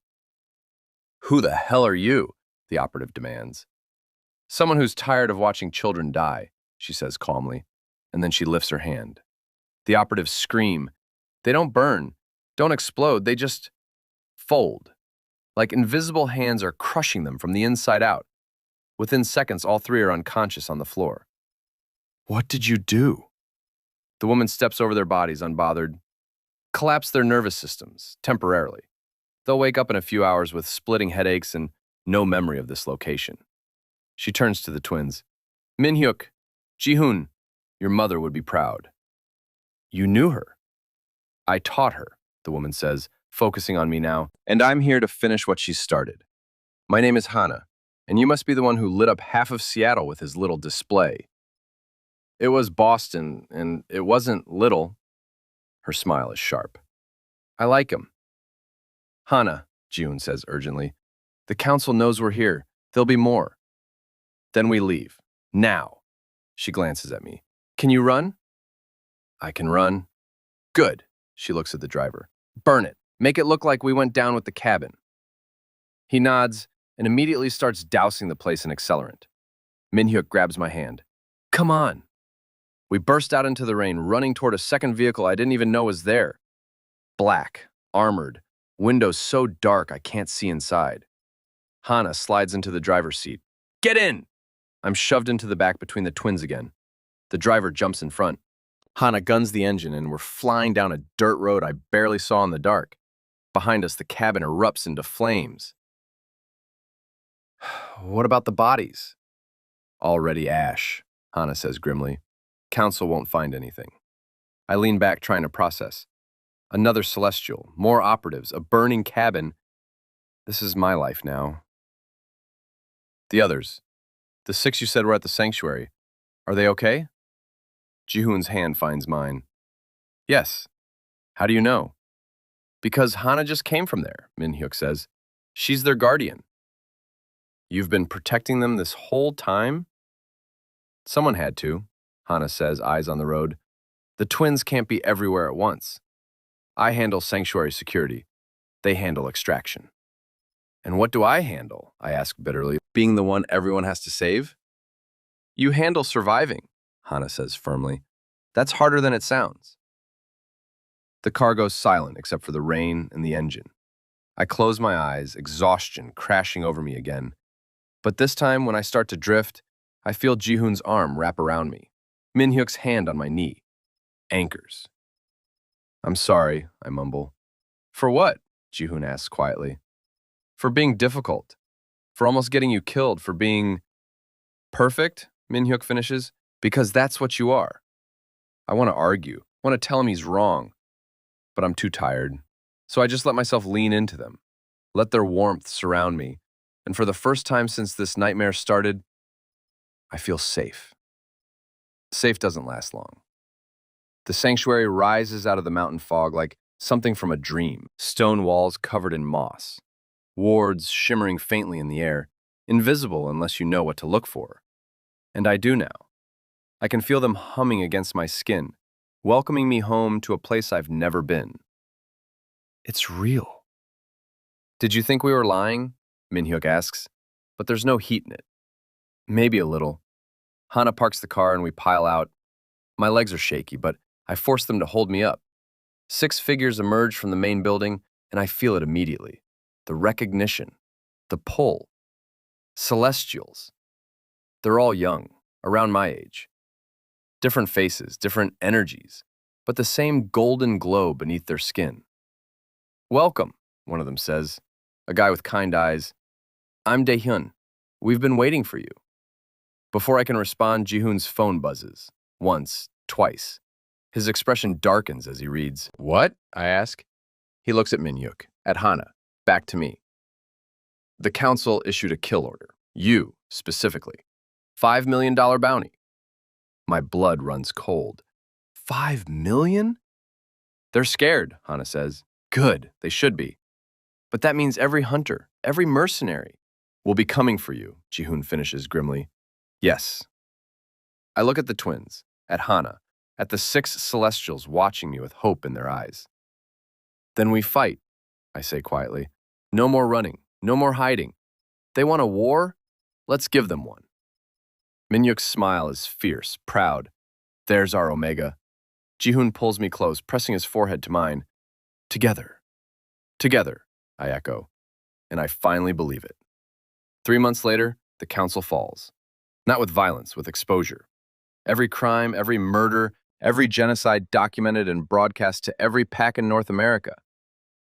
Who the hell are you? The operative demands. Someone who's tired of watching children die, she says calmly, and then she lifts her hand. The operatives scream. They don't burn, don't explode, they just fold. Like invisible hands are crushing them from the inside out. Within seconds, all 3 are unconscious on the floor. What did you do? The woman steps over their bodies, unbothered. Collapse their nervous systems, temporarily. They'll wake up in a few hours with splitting headaches and no memory of this location. She turns to the twins. Min-hyuk, Ji-hoon, your mother would be proud. You knew her, I taught her, the woman says, focusing on me now, and I'm here to finish what she started. My name is Hana, and you must be the one who lit up half of Seattle with his little display. It was Boston, and it wasn't little. Her smile is sharp. I like him. Hana, June says urgently, the council knows we're here. There'll be more. Then we leave. Now. She glances at me. Can you run? I can run. Good. She looks at the driver. Burn it. Make it look like we went down with the cabin. He nods and immediately starts dousing the place in accelerant. Min-hyuk grabs my hand. Come on. We burst out into the rain, running toward a second vehicle I didn't even know was there. Black, armored, windows so dark I can't see inside. Hana slides into the driver's seat. Get in! I'm shoved into the back between the twins again. The driver jumps in front. Hana guns the engine and we're flying down a dirt road I barely saw in the dark. Behind us, the cabin erupts into flames. What about the bodies? Already ash, Hana says grimly. Council won't find anything. I lean back trying to process. Another celestial, more operatives, a burning cabin. This is my life now. The others, the 6 you said were at the sanctuary, are they okay? Ji-hoon's hand finds mine. Yes. How do you know? Because Hana just came from there, Min-hyuk says. She's their guardian. You've been protecting them this whole time? Someone had to, Hana says, eyes on the road. The twins can't be everywhere at once. I handle sanctuary security. They handle extraction. And what do I handle? I ask bitterly. Being the one everyone has to save? You handle surviving, Hana says firmly. That's harder than it sounds. The car goes silent except for the rain and the engine. I close my eyes, exhaustion crashing over me again. But this time, when I start to drift, I feel Ji-hoon's arm wrap around me. Min-hyuk's hand on my knee. Anchors. I'm sorry, I mumble. For what? Ji-hoon asks quietly. For being difficult. For almost getting you killed. For being perfect, Min-hyuk finishes. Because that's what you are. I want to argue. I want to tell him he's wrong. But I'm too tired. So I just let myself lean into them. Let their warmth surround me. And for the first time since this nightmare started, I feel safe. Safe doesn't last long. The sanctuary rises out of the mountain fog like something from a dream. Stone walls covered in moss. Wards shimmering faintly in the air. Invisible unless you know what to look for. And I do now. I can feel them humming against my skin, welcoming me home to a place I've never been. It's real. Did you think we were lying? Min-hyuk asks, but there's no heat in it. Maybe a little. Hana parks the car and we pile out. My legs are shaky, but I force them to hold me up. 6 figures emerge from the main building, and I feel it immediately. The recognition, the pull. Celestials. They're all young, around my age. Different faces, different energies, but the same golden glow beneath their skin. Welcome, one of them says, a guy with kind eyes. I'm Dae-hyun. We've been waiting for you. Before I can respond, Ji-hoon's phone buzzes. Once, twice. His expression darkens as he reads. What? I ask. He looks at Min-hyuk, at Hana, back to me. The council issued a kill order. You, specifically. $5 million bounty. My blood runs cold. 5 million? They're scared, Hana says. Good, they should be. But that means every hunter, every mercenary will be coming for you, Ji-hoon finishes grimly. Yes. I look at the twins, at Hana, at the 6 celestials watching me with hope in their eyes. Then we fight, I say quietly. No more running, no more hiding. They want a war? Let's give them one. Min-hyuk's smile is fierce, proud. There's our Omega. Ji-hoon pulls me close, pressing his forehead to mine. Together. Together, I echo. And I finally believe it. 3 months later, the council falls. Not with violence, with exposure. Every crime, every murder, every genocide documented and broadcast to every pack in North America.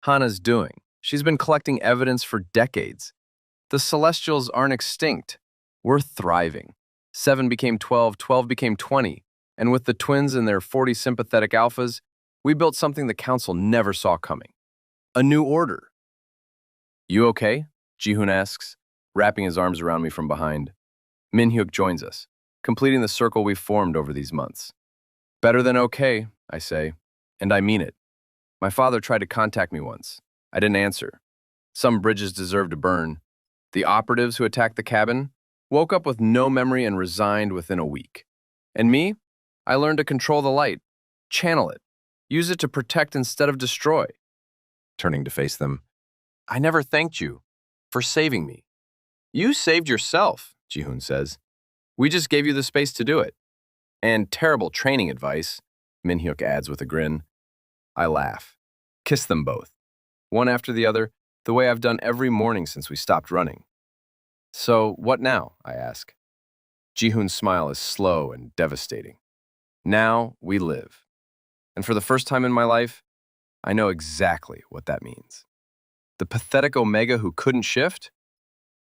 Hana's doing. She's been collecting evidence for decades. The Celestials aren't extinct. We're thriving. 7 became 12, 12 became 20. And with the twins and their 40 sympathetic alphas, We built something the council never saw coming. A new order. You okay? Jihoon asks, wrapping his arms around me from behind. Minhyuk joins us, completing the circle we've formed over these months. Better than okay, I say, and I mean it. My father tried to contact me once. I didn't answer. Some bridges deserve to burn. The operatives who attacked the cabin woke up with no memory and resigned within a week. And me? I learned to control the light, channel it, use it to protect instead of destroy. Turning to face them, I never thanked you for saving me. You saved yourself, Jihoon says. We just gave you the space to do it. And terrible training advice, Minhyuk adds with a grin. I laugh. Kiss them both, one after the other, the way I've done every morning since we stopped running. So, what now? I ask. Jihoon's smile is slow and devastating. Now we live. And for the first time in my life, I know exactly what that means. The pathetic Omega who couldn't shift?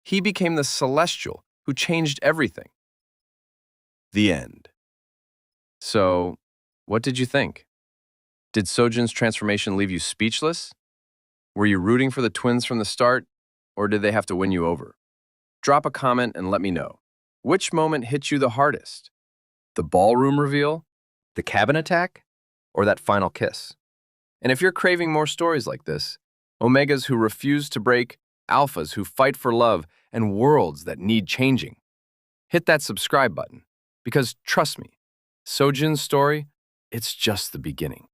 He became the celestial who changed everything. The end. So, what did you think? Did Sojun's transformation leave you speechless? Were you rooting for the twins from the start, or did they have to win you over? Drop a comment and let me know. Which moment hit you the hardest? The ballroom reveal? The cabin attack? Or that final kiss? And if you're craving more stories like this, Omegas who refuse to break, alphas who fight for love, and worlds that need changing, hit that subscribe button. Because trust me, Sojun's story, it's just the beginning.